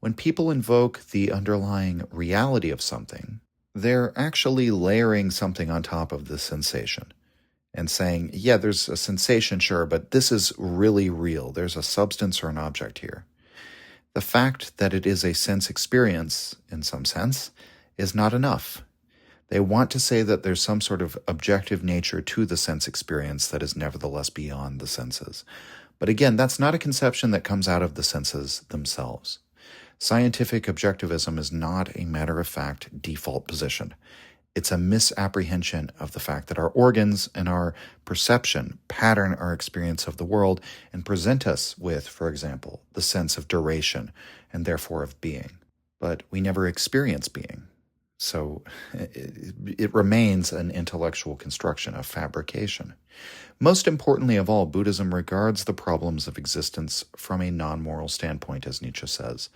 When people invoke the underlying reality of something, they're actually layering something on top of the sensation. and saying, yeah, there's a sensation, sure, but this is really real. There's a substance or an object here. The fact that it is a sense experience, in some sense, is not enough. They want to say that there's some sort of objective nature to the sense experience that is nevertheless beyond the senses. But again, that's not a conception that comes out of the senses themselves. Scientific objectivism is not a matter-of-fact default position. It's a misapprehension of the fact that our organs and our perception pattern our experience of the world and present us with, for example, the sense of duration and therefore of being. But we never experience being. So it remains an intellectual construction, a fabrication. Most importantly of all, Buddhism regards the problems of existence from a non-moral standpoint, as Nietzsche says.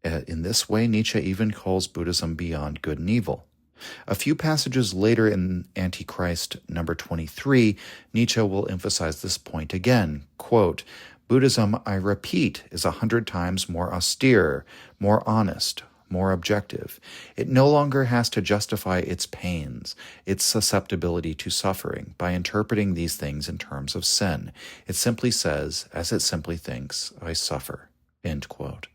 In this way, Nietzsche even calls Buddhism beyond good and evil. A few passages later in Antichrist number 23, Nietzsche will emphasize this point again. Quote, Buddhism, I repeat, is 100 times more austere, more honest, more objective. It no longer has to justify its pains, its susceptibility to suffering, by interpreting these things in terms of sin. It simply says, as it simply thinks, I suffer. End quote.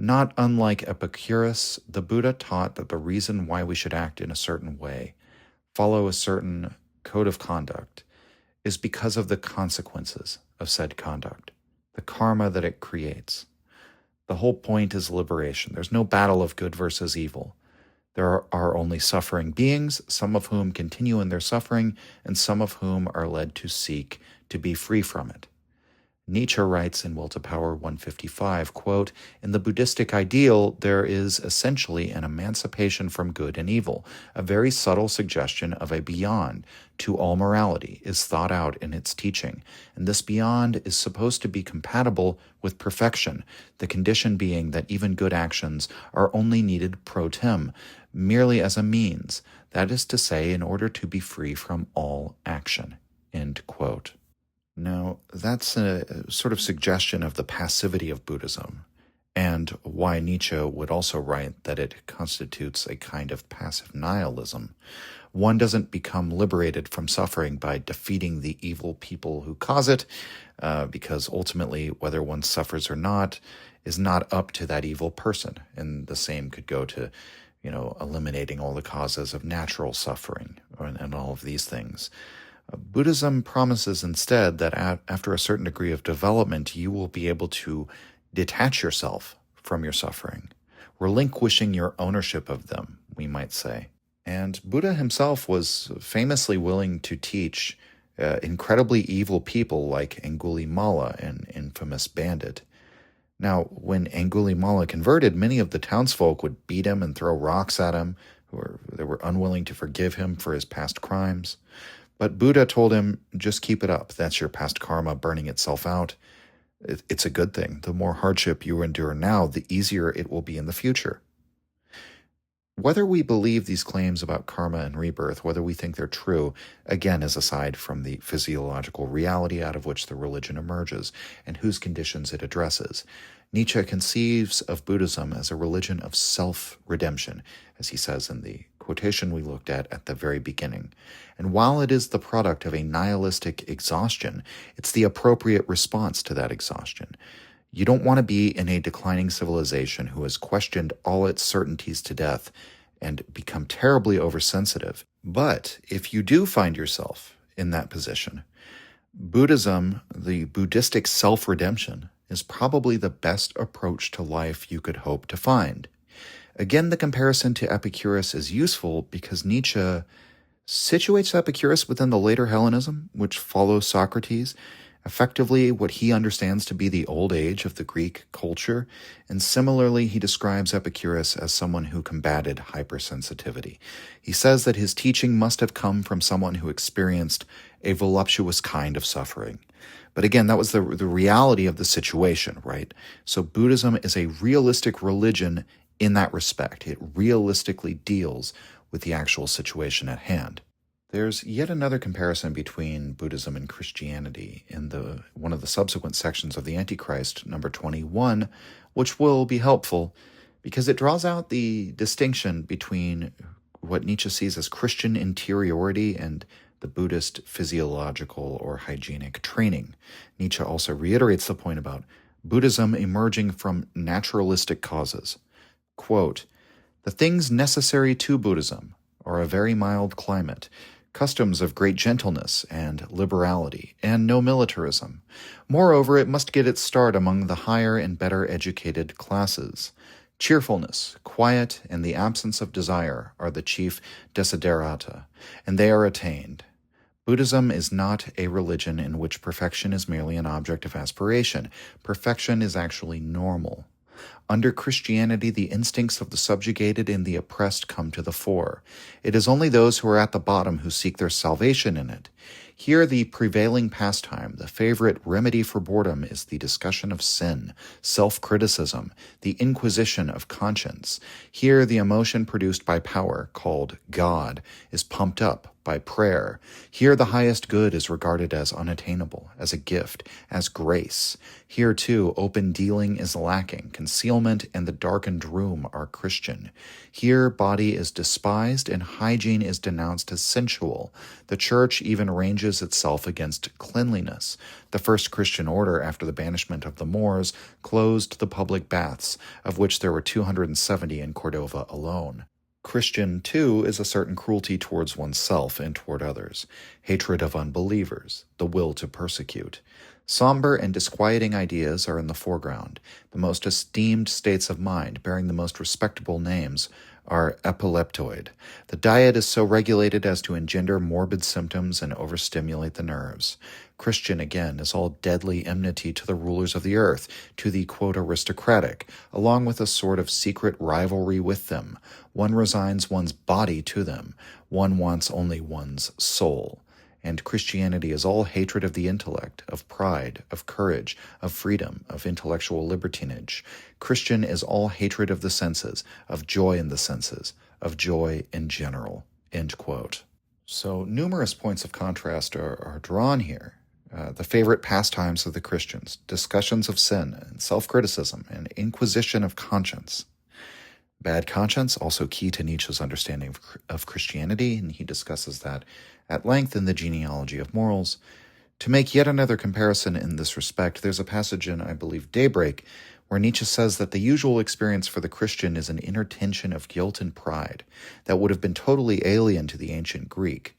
Not unlike Epicurus, the Buddha taught that the reason why we should act in a certain way, follow a certain code of conduct, is because of the consequences of said conduct, the karma that it creates. The whole point is liberation. There's no battle of good versus evil. There are only suffering beings, some of whom continue in their suffering, and some of whom are led to seek to be free from it. Nietzsche writes in Will to Power 155, quote, in the Buddhistic ideal, there is essentially an emancipation from good and evil. A very subtle suggestion of a beyond to all morality is thought out in its teaching, and this beyond is supposed to be compatible with perfection, the condition being that even good actions are only needed pro tem, merely as a means, that is to say, in order to be free from all action, end quote. Now, that's a sort of suggestion of the passivity of Buddhism, and why Nietzsche would also write that it constitutes a kind of passive nihilism. One doesn't become liberated from suffering by defeating the evil people who cause it, because ultimately, whether one suffers or not, is not up to that evil person. And the same could go to, eliminating all the causes of natural suffering and all of these things. Buddhism promises instead that after a certain degree of development, you will be able to detach yourself from your suffering, relinquishing your ownership of them, we might say. And Buddha himself was famously willing to teach incredibly evil people like Angulimala, an infamous bandit. Now, when Angulimala converted, many of the townsfolk would beat him and throw rocks at him. They were unwilling to forgive him for his past crimes. But Buddha told him, just keep it up. That's your past karma burning itself out. It's a good thing. The more hardship you endure now, the easier it will be in the future. Whether we believe these claims about karma and rebirth, whether we think they're true, again, is aside from the physiological reality out of which the religion emerges and whose conditions it addresses. Nietzsche conceives of Buddhism as a religion of self-redemption, as he says in the quotation we looked at the very beginning. And while it is the product of a nihilistic exhaustion, it's the appropriate response to that exhaustion. You don't want to be in a declining civilization who has questioned all its certainties to death and become terribly oversensitive. But if you do find yourself in that position, Buddhism, the Buddhistic self-redemption, is probably the best approach to life you could hope to find. Again, the comparison to Epicurus is useful because Nietzsche situates Epicurus within the later Hellenism, which follows Socrates, effectively what he understands to be the old age of the Greek culture, and similarly he describes Epicurus as someone who combated hypersensitivity. He says that his teaching must have come from someone who experienced a voluptuous kind of suffering. But again, that was the reality of the situation, right? So Buddhism is a realistic religion in that respect. It realistically deals with the actual situation at hand. There's yet another comparison between Buddhism and Christianity in one of the subsequent sections of the Antichrist, number 21, which will be helpful because it draws out the distinction between what Nietzsche sees as Christian interiority and the Buddhist physiological or hygienic training. Nietzsche also reiterates the point about Buddhism emerging from naturalistic causes. Quote, "The things necessary to Buddhism are a very mild climate, customs of great gentleness and liberality, and no militarism. Moreover, it must get its start among the higher and better educated classes. Cheerfulness, quiet, and the absence of desire are the chief desiderata, and they are attained. Buddhism is not a religion in which perfection is merely an object of aspiration. Perfection is actually normal. Under Christianity, the instincts of the subjugated and the oppressed come to the fore. It is only those who are at the bottom who seek their salvation in it. Here, the prevailing pastime, the favorite remedy for boredom, is the discussion of sin, self-criticism, the inquisition of conscience. Here, the emotion produced by power, called God, is pumped up by prayer. Here, the highest good is regarded as unattainable, as a gift, as grace. Here, too, open dealing is lacking. Concealment and the darkened room are Christian. Here, body is despised and hygiene is denounced as sensual. The church even ranges itself against cleanliness. The first Christian order, after the banishment of the Moors, closed the public baths, of which there were 270 in Cordova alone. Christian, too, is a certain cruelty towards oneself and toward others, hatred of unbelievers, the will to persecute. Somber and disquieting ideas are in the foreground. The most esteemed states of mind, bearing the most respectable names, are epileptoid. The diet is so regulated as to engender morbid symptoms and overstimulate the nerves. Christian, again, is all deadly enmity to the rulers of the earth, to the, quote, aristocratic, along with a sort of secret rivalry with them. One resigns one's body to them. One wants only one's soul. And Christianity is all hatred of the intellect, of pride, of courage, of freedom, of intellectual libertinage. Christian is all hatred of the senses, of joy in the senses, of joy in general." End quote. So numerous points of contrast are drawn here. The favorite pastimes of the Christians, discussions of sin and self-criticism and inquisition of conscience. Bad conscience, also key to Nietzsche's understanding of Christianity, and he discusses that at length in the Genealogy of Morals. To make yet another comparison in this respect, there's a passage in, I believe, Daybreak, where Nietzsche says that the usual experience for the Christian is an inner tension of guilt and pride that would have been totally alien to the ancient Greek.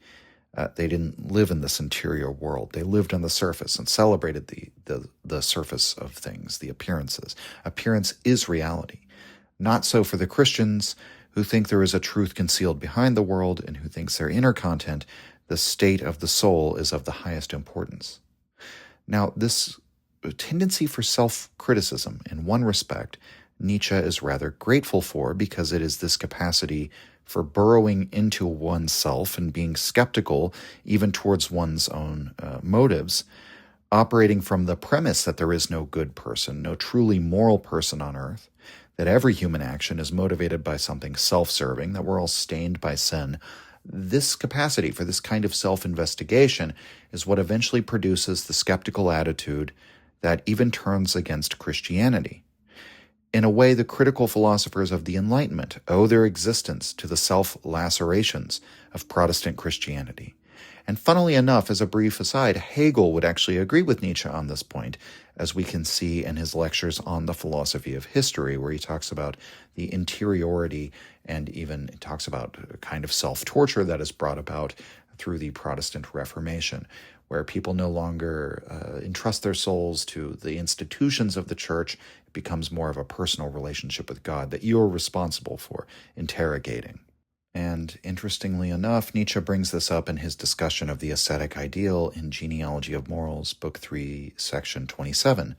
They didn't live in this interior world. They lived on the surface and celebrated the surface of things, the appearances. Appearance is reality. Not so for the Christians, who think there is a truth concealed behind the world and who thinks their inner content, the state of the soul, is of the highest importance. Now, this tendency for self-criticism, in one respect, Nietzsche is rather grateful for, because it is this capacity for burrowing into oneself and being skeptical even towards one's own motives, operating from the premise that there is no good person, no truly moral person on earth, that every human action is motivated by something self-serving, that we're all stained by sin. This capacity for this kind of self-investigation is what eventually produces the skeptical attitude that even turns against Christianity. In a way, the critical philosophers of the Enlightenment owe their existence to the self-lacerations of Protestant Christianity. And funnily enough, as a brief aside, Hegel would actually agree with Nietzsche on this point, as we can see in his lectures on the philosophy of history, where he talks about the interiority and even talks about a kind of self-torture that is brought about through the Protestant Reformation, where people no longer entrust their souls to the institutions of the church. It becomes more of a personal relationship with God that you're responsible for interrogating. And interestingly enough, Nietzsche brings this up in his discussion of the ascetic ideal in Genealogy of Morals, Book 3, Section 27.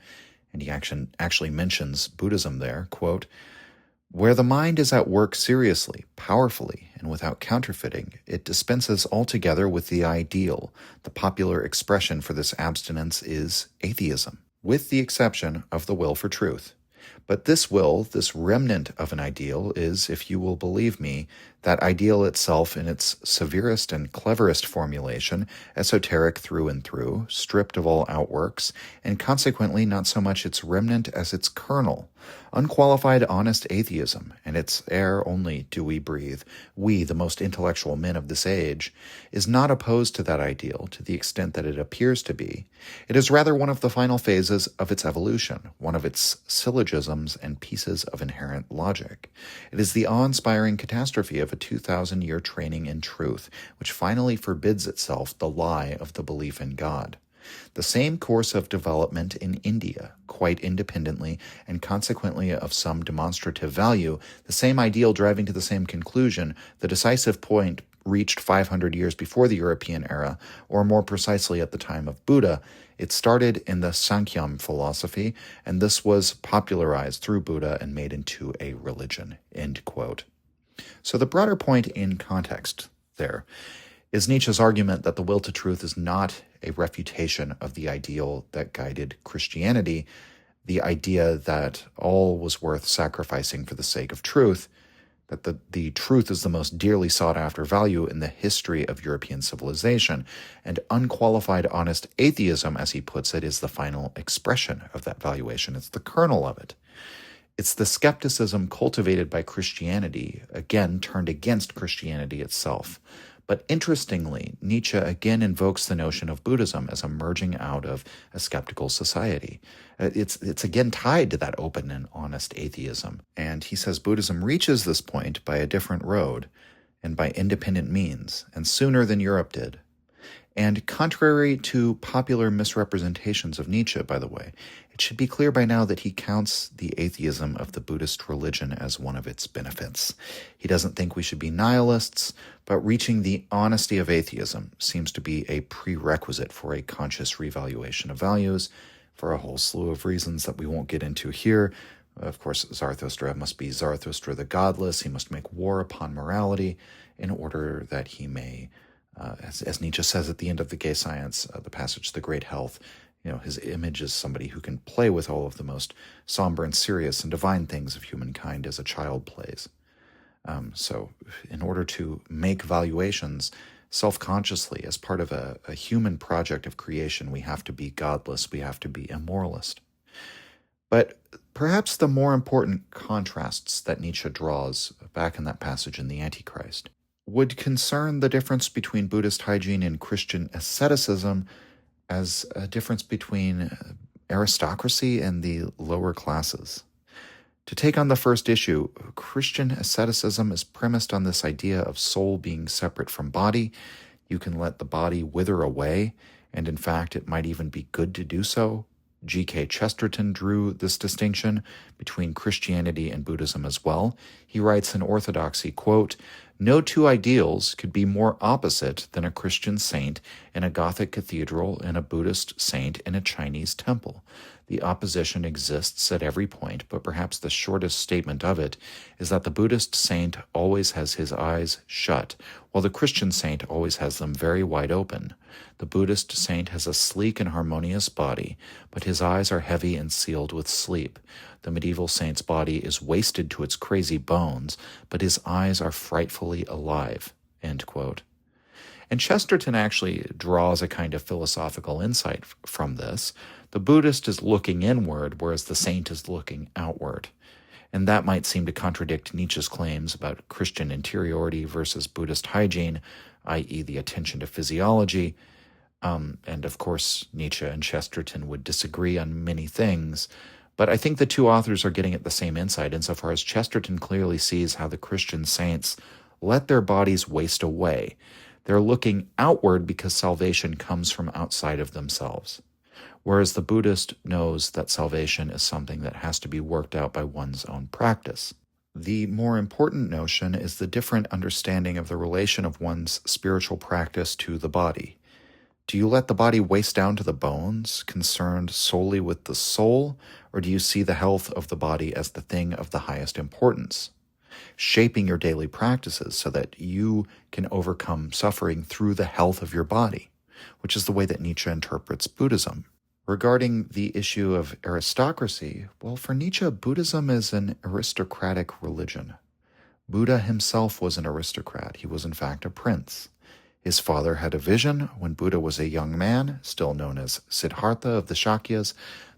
And he actually mentions Buddhism there, quote, "Where the mind is at work seriously, powerfully, and without counterfeiting, it dispenses altogether with the ideal. The popular expression for this abstinence is atheism, with the exception of the will for truth. But this remnant of an ideal is, if you will believe me, that ideal itself in its severest and cleverest formulation, esoteric through and through, stripped of all outworks, and consequently not so much its remnant as its kernel. Unqualified honest atheism, and its air only do we breathe, we, the most intellectual men of this age, is not opposed to that ideal to the extent that it appears to be. It is rather one of the final phases of its evolution, one of its syllogisms and pieces of inherent logic. It is the awe-inspiring catastrophe of a 2,000-year training in truth, which finally forbids itself the lie of the belief in God. The same course of development in India, quite independently and consequently of some demonstrative value, the same ideal driving to the same conclusion, the decisive point reached 500 years before the European era, or more precisely at the time of Buddha. It started in the Sankhya philosophy, and this was popularized through Buddha and made into a religion." End quote. So the broader point in context there is Nietzsche's argument that the will to truth is not a refutation of the ideal that guided Christianity, the idea that all was worth sacrificing for the sake of truth, that the truth is the most dearly sought-after value in the history of European civilization, and unqualified honest atheism, as he puts it, is the final expression of that valuation. It's the kernel of it. It's the skepticism cultivated by Christianity, again turned against Christianity itself. But interestingly, Nietzsche again invokes the notion of Buddhism as emerging out of a skeptical society. It's again tied to that open and honest atheism. And he says Buddhism reaches this point by a different road and by independent means, and sooner than Europe did. And contrary to popular misrepresentations of Nietzsche, by the way, it should be clear by now that he counts the atheism of the Buddhist religion as one of its benefits. He doesn't think we should be nihilists, but reaching the honesty of atheism seems to be a prerequisite for a conscious revaluation of values, for a whole slew of reasons that we won't get into here. Of course, Zarathustra must be Zarathustra the godless. He must make war upon morality in order that he may, as Nietzsche says at the end of The Gay Science, the passage The Great Health, his image is somebody who can play with all of the most somber and serious and divine things of humankind as a child plays. So in order to make valuations self-consciously as part of a human project of creation, we have to be godless, we have to be immoralist. But perhaps the more important contrasts that Nietzsche draws back in that passage in the Antichrist would concern the difference between Buddhist hygiene and Christian asceticism as a difference between aristocracy and the lower classes. To take on the first issue, Christian asceticism is premised on this idea of soul being separate from body. You can let the body wither away, and in fact, it might even be good to do so. G.K. Chesterton drew this distinction between Christianity and Buddhism as well. He writes in Orthodoxy, quote, "No two ideals could be more opposite than a Christian saint in a Gothic cathedral and a Buddhist saint in a Chinese temple. The opposition exists at every point, but perhaps the shortest statement of it is that the Buddhist saint always has his eyes shut, while the Christian saint always has them very wide open. The Buddhist saint has a sleek and harmonious body, but his eyes are heavy and sealed with sleep. The medieval saint's body is wasted to its crazy bones, but his eyes are frightfully alive." End quote. And Chesterton actually draws a kind of philosophical insight from this. The Buddhist is looking inward, whereas the saint is looking outward. And that might seem to contradict Nietzsche's claims about Christian interiority versus Buddhist hygiene, i.e. the attention to physiology. And of course, Nietzsche and Chesterton would disagree on many things. But I think the two authors are getting at the same insight insofar as Chesterton clearly sees how the Christian saints let their bodies waste away. They're looking outward because salvation comes from outside of themselves. Whereas the Buddhist knows that salvation is something that has to be worked out by one's own practice. The more important notion is the different understanding of the relation of one's spiritual practice to the body. Do you let the body waste down to the bones, concerned solely with the soul, or do you see the health of the body as the thing of the highest importance, shaping your daily practices so that you can overcome suffering through the health of your body, which is the way that Nietzsche interprets Buddhism? Regarding the issue of aristocracy, well, for Nietzsche, Buddhism is an aristocratic religion. Buddha himself was an aristocrat. He was, in fact, a prince. His father had a vision when Buddha was a young man, still known as Siddhartha of the Shakyas,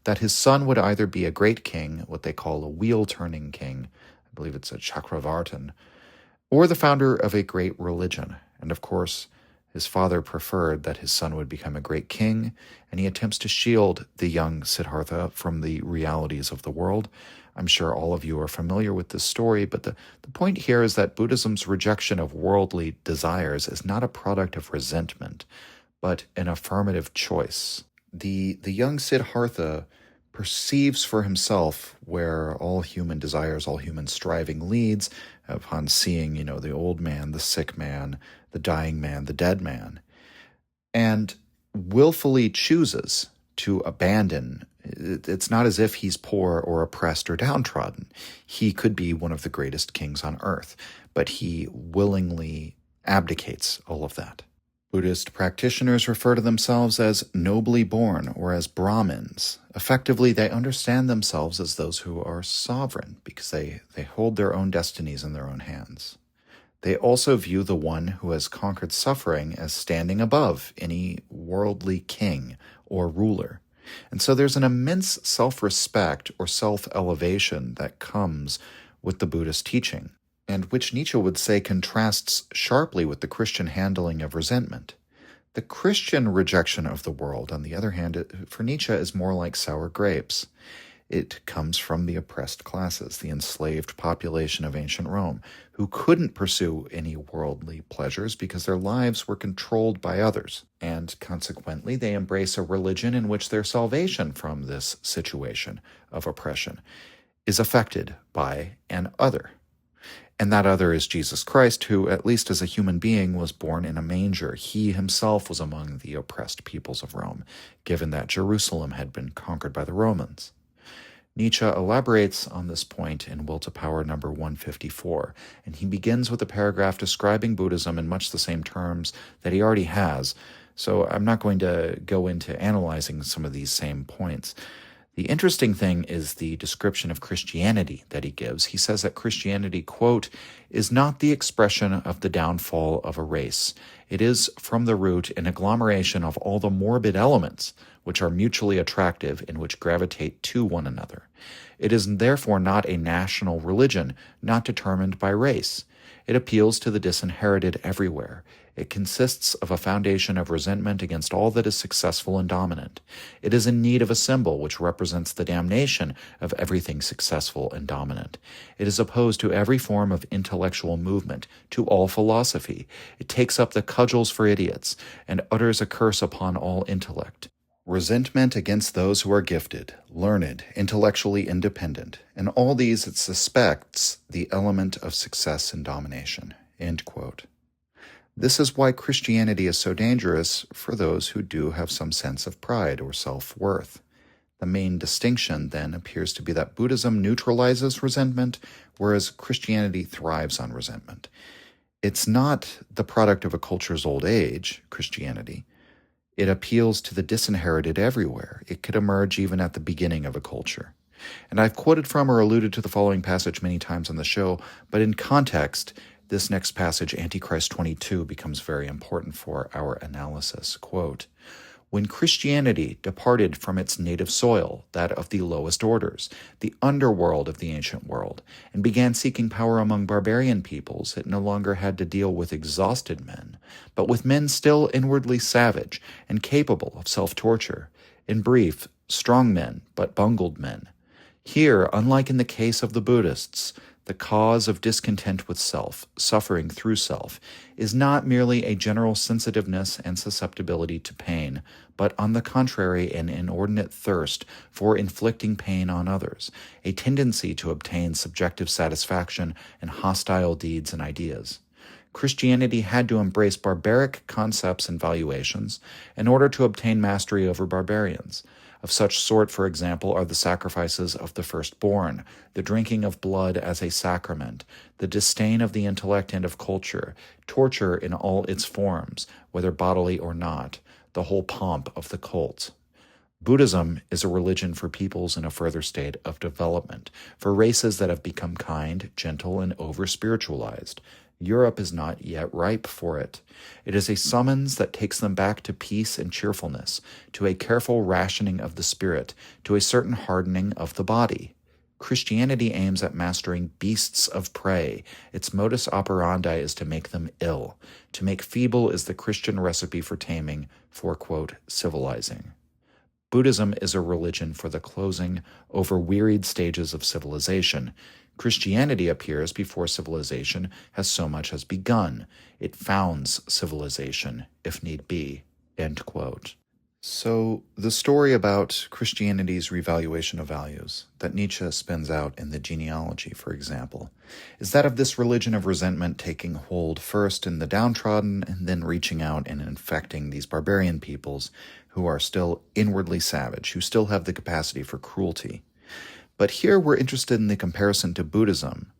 that his son would either be a great king, what they call a wheel-turning king, I believe it's a Chakravartin, or the founder of a great religion. And of course, his father preferred that his son would become a great king, and he attempts to shield the young Siddhartha from the realities of the world. I'm sure all of you are familiar with this story, but the point here is that Buddhism's rejection of worldly desires is not a product of resentment, but an affirmative choice. The young Siddhartha perceives for himself where all human desires, all human striving leads upon seeing, the old man, the sick man, the dying man, the dead man, and willfully chooses to abandon. It's not as if he's poor or oppressed or downtrodden. He could be one of the greatest kings on earth, but he willingly abdicates all of that. Buddhist practitioners refer to themselves as nobly born or as Brahmins. Effectively, they understand themselves as those who are sovereign because they hold their own destinies in their own hands. They also view the one who has conquered suffering as standing above any worldly king or ruler. And so there's an immense self-respect or self-elevation that comes with the Buddhist teaching, and which Nietzsche would say contrasts sharply with the Christian handling of resentment. The Christian rejection of the world, on the other hand, for Nietzsche is more like sour grapes. It comes from the oppressed classes, the enslaved population of ancient Rome, who couldn't pursue any worldly pleasures because their lives were controlled by others, and consequently they embrace a religion in which their salvation from this situation of oppression is affected by an other. And that other is Jesus Christ, who, at least as a human being, was born in a manger. He himself was among the oppressed peoples of Rome, given that Jerusalem had been conquered by the Romans. Nietzsche elaborates on this point in Will to Power number 154, and he begins with a paragraph describing Buddhism in much the same terms that he already has, so I'm not going to go into analyzing some of these same points. The interesting thing is the description of Christianity that he gives. He says that Christianity, quote, is not the expression of the downfall of a race. It is, from the root, an agglomeration of all the morbid elements which are mutually attractive and which gravitate to one another. It is therefore not a national religion, not determined by race. It appeals to the disinherited everywhere. It consists of a foundation of resentment against all that is successful and dominant. It is in need of a symbol which represents the damnation of everything successful and dominant. It is opposed to every form of intellectual movement, to all philosophy. It takes up the cudgels for idiots and utters a curse upon all intellect. Resentment against those who are gifted, learned, intellectually independent, and all these it suspects the element of success and domination." End quote. This is why Christianity is so dangerous for those who do have some sense of pride or self-worth. The main distinction, then, appears to be that Buddhism neutralizes resentment, whereas Christianity thrives on resentment. It's not the product of a culture's old age, Christianity. It appeals to the disinherited everywhere. It could emerge even at the beginning of a culture. And I've quoted from or alluded to the following passage many times on the show, but in context, this next passage, Antichrist 22, becomes very important for our analysis. Quote, "When Christianity departed from its native soil, that of the lowest orders, the underworld of the ancient world, and began seeking power among barbarian peoples, it no longer had to deal with exhausted men, but with men still inwardly savage and capable of self-torture. In brief, strong men, but bungled men. Here, unlike in the case of the Buddhists, the cause of discontent with self, suffering through self, is not merely a general sensitiveness and susceptibility to pain, but on the contrary an inordinate thirst for inflicting pain on others, a tendency to obtain subjective satisfaction in hostile deeds and ideas. Christianity had to embrace barbaric concepts and valuations in order to obtain mastery over barbarians. Of such sort, for example, are the sacrifices of the firstborn, the drinking of blood as a sacrament, the disdain of the intellect and of culture, torture in all its forms, whether bodily or not, the whole pomp of the cult. Buddhism is a religion for peoples in a further state of development, for races that have become kind, gentle, and over-spiritualized. Europe is not yet ripe for it. It is a summons that takes them back to peace and cheerfulness, to a careful rationing of the spirit, to a certain hardening of the body. Christianity aims at mastering beasts of prey. Its modus operandi is to make them ill. To make feeble is the Christian recipe for taming, for, quote, civilizing. Buddhism is a religion for the closing, over-wearied stages of civilization. Christianity appears before civilization has so much as begun. It founds civilization, if need be. End quote. So, the story about Christianity's revaluation of values that Nietzsche spins out in the genealogy, for example, is that of this religion of resentment taking hold first in the downtrodden and then reaching out and infecting these barbarian peoples who are still inwardly savage, who still have the capacity for cruelty. But here we're interested in the comparison to Buddhism,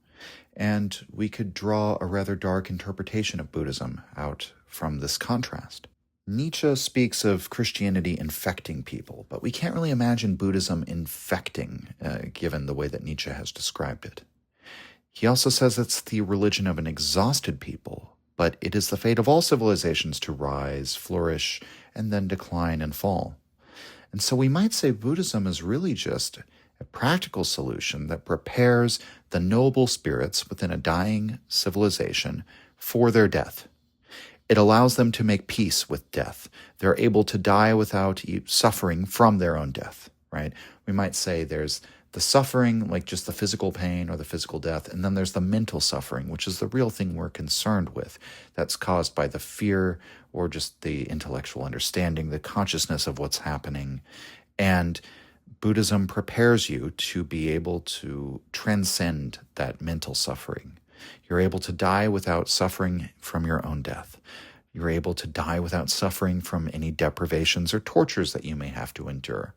and we could draw a rather dark interpretation of Buddhism out from this contrast. Nietzsche speaks of Christianity infecting people, but we can't really imagine Buddhism infecting, given the way that Nietzsche has described it. He also says it's the religion of an exhausted people, but it is the fate of all civilizations to rise, flourish, and then decline and fall. And so we might say Buddhism is really just a practical solution that prepares the noble spirits within a dying civilization for their death. It allows them to make peace with death. They're able to die without suffering from their own death, right? We might say there's the suffering, like just the physical pain or the physical death, and then there's the mental suffering, which is the real thing we're concerned with. That's caused by the fear or just the intellectual understanding, the consciousness of what's happening. And Buddhism prepares you to be able to transcend that mental suffering. You're able to die without suffering from your own death. You're able to die without suffering from any deprivations or tortures that you may have to endure.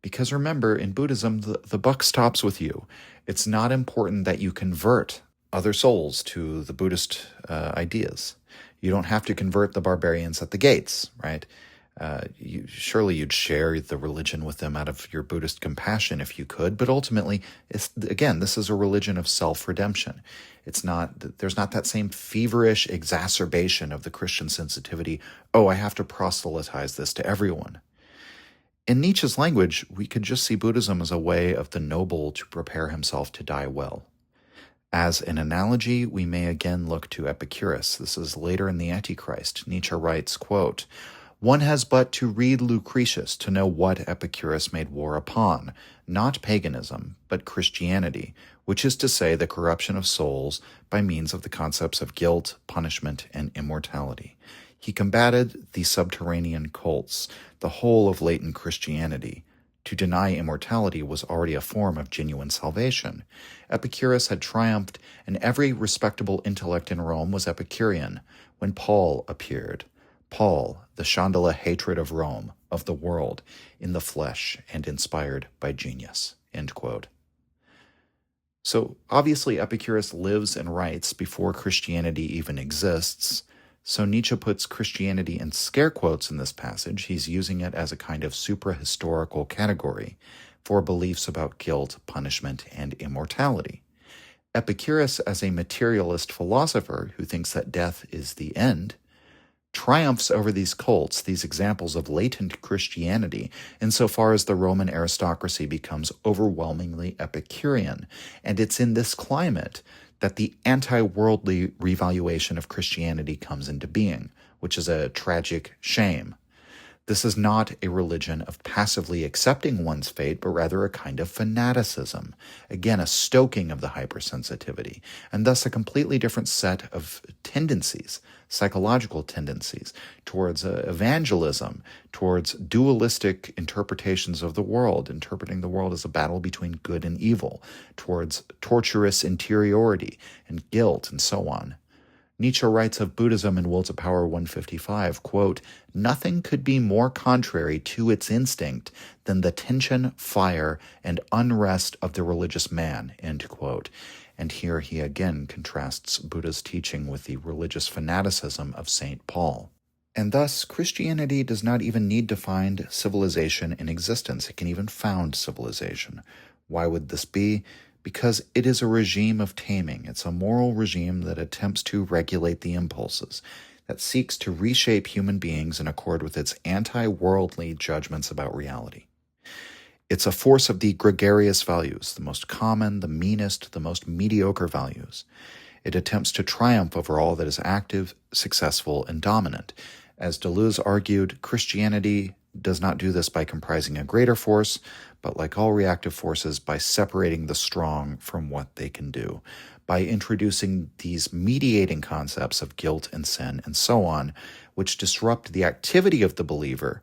Because remember, in Buddhism, the buck stops with you. It's not important that you convert other souls to the Buddhist ideas. You don't have to convert the barbarians at the gates, right? Surely you'd share the religion with them out of your Buddhist compassion if you could, but ultimately, this is a religion of self-redemption. There's not that same feverish exacerbation of the Christian sensitivity, I have to proselytize this to everyone. In Nietzsche's language, we could just see Buddhism as a way of the noble to prepare himself to die well. As an analogy, we may again look to Epicurus. This is later in the Antichrist. Nietzsche writes, quote, "One has but to read Lucretius to know what Epicurus made war upon, not paganism, but Christianity, which is to say the corruption of souls by means of the concepts of guilt, punishment, and immortality. He combated the subterranean cults, the whole of latent Christianity. To deny immortality was already a form of genuine salvation. Epicurus had triumphed, and every respectable intellect in Rome was Epicurean. When Paul appeared, Paul, the Chandala hatred of Rome, of the world, in the flesh and inspired by genius." End quote. So obviously Epicurus lives and writes before Christianity even exists. So Nietzsche puts Christianity in scare quotes in this passage. He's using it as a kind of suprahistorical category for beliefs about guilt, punishment, and immortality. Epicurus, as a materialist philosopher who thinks that death is the end, triumphs over these cults, these examples of latent Christianity, insofar as the Roman aristocracy becomes overwhelmingly Epicurean. And it's in this climate that the anti-worldly revaluation of Christianity comes into being, which is a tragic shame. This is not a religion of passively accepting one's fate, but rather a kind of fanaticism. Again, a stoking of the hypersensitivity, and thus a completely different set of tendencies, psychological tendencies, towards evangelism, towards dualistic interpretations of the world, interpreting the world as a battle between good and evil, towards torturous interiority and guilt, and so on. Nietzsche writes of Buddhism in Will to Power 155, quote, "Nothing could be more contrary to its instinct than the tension, fire, and unrest of the religious man," end quote. And here he again contrasts Buddha's teaching with the religious fanaticism of St. Paul. And thus, Christianity does not even need to find civilization in existence. It can even found civilization. Why would this be? Because it is a regime of taming. It's a moral regime that attempts to regulate the impulses, that seeks to reshape human beings in accord with its anti-worldly judgments about reality. It's a force of the gregarious values, the most common, the meanest, the most mediocre values. It attempts to triumph over all that is active, successful, and dominant. As Deleuze argued, Christianity does not do this by comprising a greater force, but like all reactive forces, by separating the strong from what they can do, by introducing these mediating concepts of guilt and sin and so on, which disrupt the activity of the believer.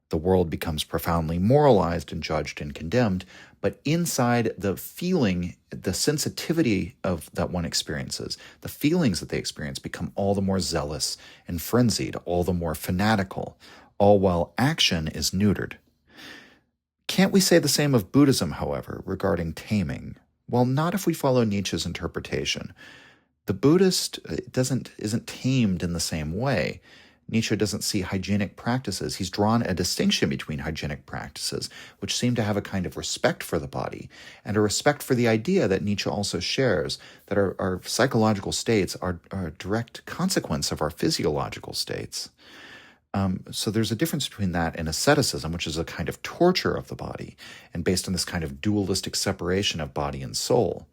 The world becomes profoundly moralized and judged and condemned, but inside the feeling, the sensitivity of that one experiences, the feelings that they experience become all the more zealous and frenzied, all the more fanatical, all while action is neutered. Can't we say the same of Buddhism, however, regarding taming? Well, not if we follow Nietzsche's interpretation. The Buddhist isn't tamed in the same way. Nietzsche doesn't see hygienic practices. He's drawn a distinction between hygienic practices, which seem to have a kind of respect for the body, and a respect for the idea that Nietzsche also shares, that our psychological states are a direct consequence of our physiological states. So there's a difference between that and asceticism, which is a kind of torture of the body, and based on this kind of dualistic separation of body and soul.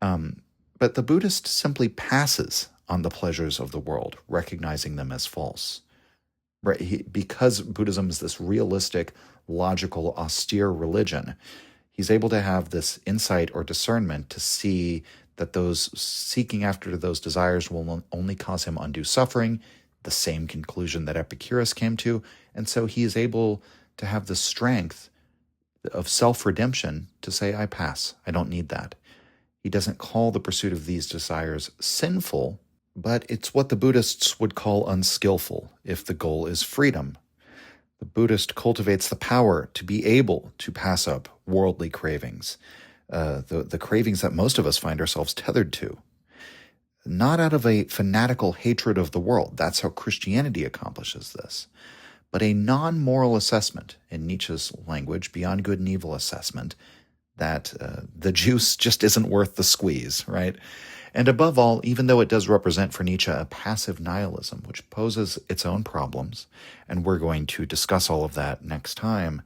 But the Buddhist simply passes on the pleasures of the world, recognizing them as false. Right? Because Buddhism is this realistic, logical, austere religion, he's able to have this insight or discernment to see that those seeking after those desires will only cause him undue suffering, the same conclusion that Epicurus came to, and so he is able to have the strength of self-redemption to say, I pass, I don't need that. He doesn't call the pursuit of these desires sinful, but it's what the Buddhists would call unskillful if the goal is freedom. The Buddhist cultivates the power to be able to pass up worldly cravings, the cravings that most of us find ourselves tethered to. Not out of a fanatical hatred of the world. That's how Christianity accomplishes this. But a non-moral assessment, in Nietzsche's language, beyond good and evil assessment, that the juice just isn't worth the squeeze, right? And above all, even though it does represent for Nietzsche a passive nihilism, which poses its own problems, and we're going to discuss all of that next time,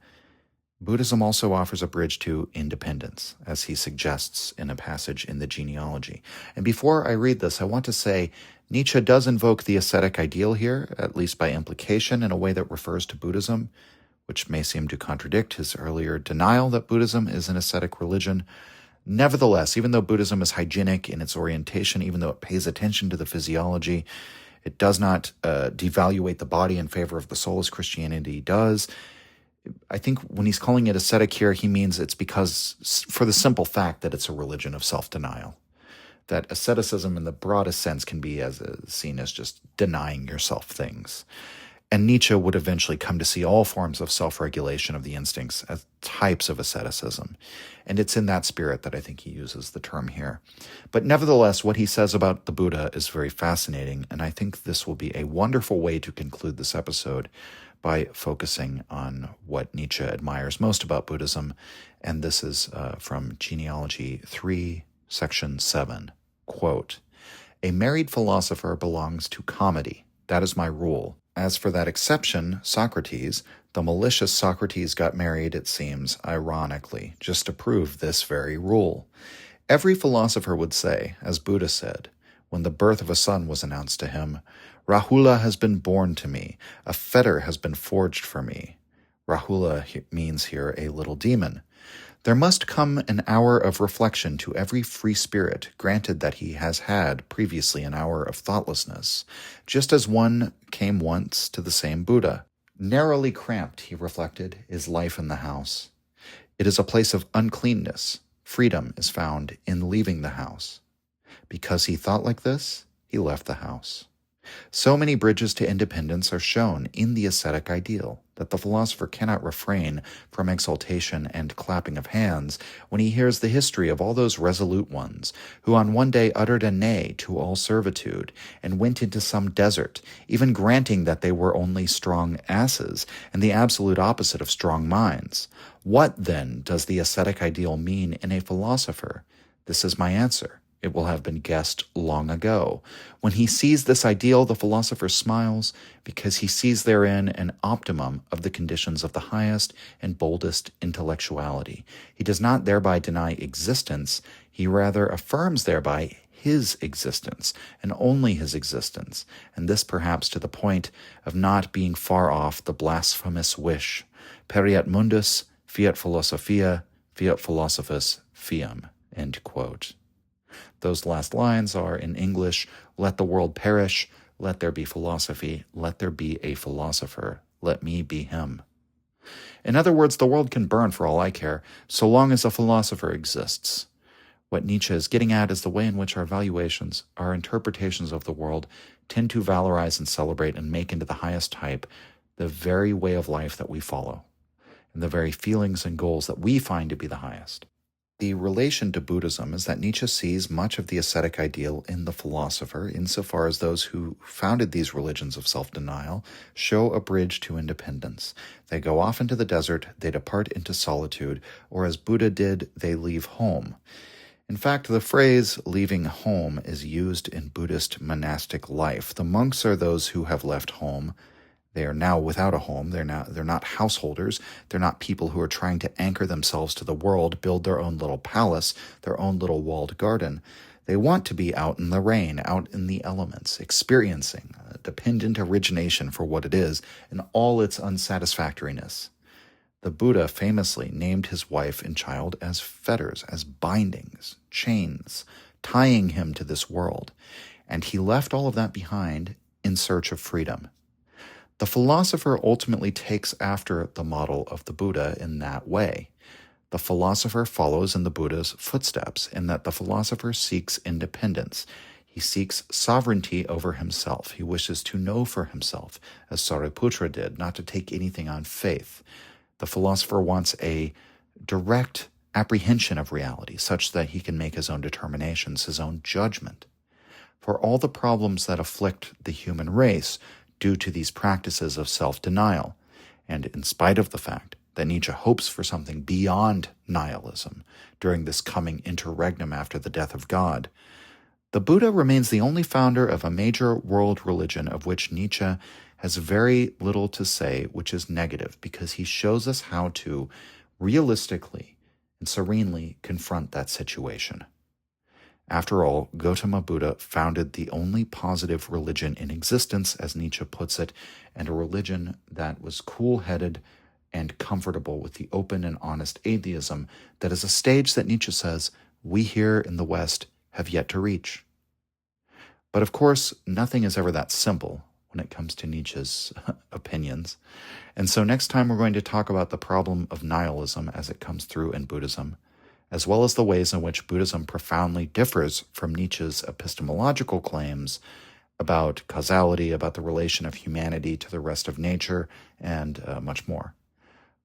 Buddhism also offers a bridge to independence, as he suggests in a passage in the Genealogy. And before I read this, I want to say Nietzsche does invoke the ascetic ideal here, at least by implication, in a way that refers to Buddhism, which may seem to contradict his earlier denial that Buddhism is an ascetic religion. Nevertheless, even though Buddhism is hygienic in its orientation, even though it pays attention to the physiology, it does not devaluate the body in favor of the soul as Christianity does. I think when he's calling it ascetic here, he means it's because, for the simple fact that it's a religion of self-denial. That asceticism in the broadest sense can be seen as just denying yourself things. And Nietzsche would eventually come to see all forms of self-regulation of the instincts as types of asceticism. And it's in that spirit that I think he uses the term here. But nevertheless, what he says about the Buddha is very fascinating, and I think this will be a wonderful way to conclude this episode by focusing on what Nietzsche admires most about Buddhism. And this is from Genealogy 3, Section 7. Quote, "A married philosopher belongs to comedy. That is my rule. As for that exception, Socrates, the malicious Socrates got married, it seems, ironically, just to prove this very rule. Every philosopher would say, as Buddha said, when the birth of a son was announced to him, Rahula has been born to me, a fetter has been forged for me. Rahula means here a little demon. There must come an hour of reflection to every free spirit, granted that he has had previously an hour of thoughtlessness, just as one came once to the same Buddha. Narrowly cramped, he reflected, is life in the house. It is a place of uncleanness. Freedom is found in leaving the house. Because he thought like this, he left the house. So many bridges to independence are shown in the ascetic ideal that the philosopher cannot refrain from exultation and clapping of hands when he hears the history of all those resolute ones who on one day uttered a nay to all servitude and went into some desert, even granting that they were only strong asses and the absolute opposite of strong minds. What, then, does the ascetic ideal mean in a philosopher? This is my answer. It will have been guessed long ago. When he sees this ideal, the philosopher smiles because he sees therein an optimum of the conditions of the highest and boldest intellectuality. He does not thereby deny existence, he rather affirms thereby his existence, and only his existence, and this perhaps to the point of not being far off the blasphemous wish, Pereat mundus, fiat philosophia, fiat philosophus, fiam, end quote. Those last lines are in English, let the world perish, let there be philosophy, let there be a philosopher, let me be him. In other words, the world can burn for all I care, so long as a philosopher exists. What Nietzsche is getting at is the way in which our valuations, our interpretations of the world, tend to valorize and celebrate and make into the highest type the very way of life that we follow, and the very feelings and goals that we find to be the highest. The relation to Buddhism is that Nietzsche sees much of the ascetic ideal in the philosopher, insofar as those who founded these religions of self-denial show a bridge to independence. They go off into the desert, they depart into solitude, or as Buddha did, they leave home. In fact, the phrase leaving home is used in Buddhist monastic life. The monks are those who have left home. They are now without a home. They're not householders. They're not people who are trying to anchor themselves to the world, build their own little palace, their own little walled garden. They want to be out in the rain, out in the elements, experiencing a dependent origination for what it is in all its unsatisfactoriness. The Buddha famously named his wife and child as fetters, as bindings, chains, tying him to this world. And he left all of that behind in search of freedom. The philosopher ultimately takes after the model of the Buddha in that way. The philosopher follows in the Buddha's footsteps in that the philosopher seeks independence. He seeks sovereignty over himself. He wishes to know for himself, as Sariputra did, not to take anything on faith. The philosopher wants a direct apprehension of reality, such that he can make his own determinations, his own judgment. For all the problems that afflict the human race due to these practices of self-denial, and in spite of the fact that Nietzsche hopes for something beyond nihilism during this coming interregnum after the death of God, the Buddha remains the only founder of a major world religion of which Nietzsche has very little to say, which is negative, because he shows us how to realistically and serenely confront that situation. After all, Gautama Buddha founded the only positive religion in existence, as Nietzsche puts it, and a religion that was cool-headed and comfortable with the open and honest atheism that is a stage that Nietzsche says we here in the West have yet to reach. But of course, nothing is ever that simple when it comes to Nietzsche's opinions. And so next time we're going to talk about the problem of nihilism as it comes through in Buddhism, as well as the ways in which Buddhism profoundly differs from Nietzsche's epistemological claims about causality, about the relation of humanity to the rest of nature, and much more.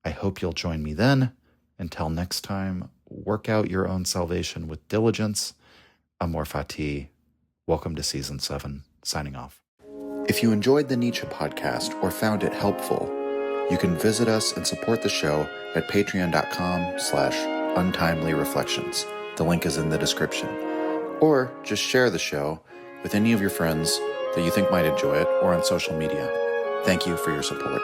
I hope you'll join me then. Until next time, work out your own salvation with diligence. Amor Fati. Welcome to Season 7. Signing off. If you enjoyed the Nietzsche Podcast or found it helpful, you can visit us and support the show at patreon.com/untimely reflections. The link is in the description. Or just share the show with any of your friends that you think might enjoy it or on social media. Thank you for your support.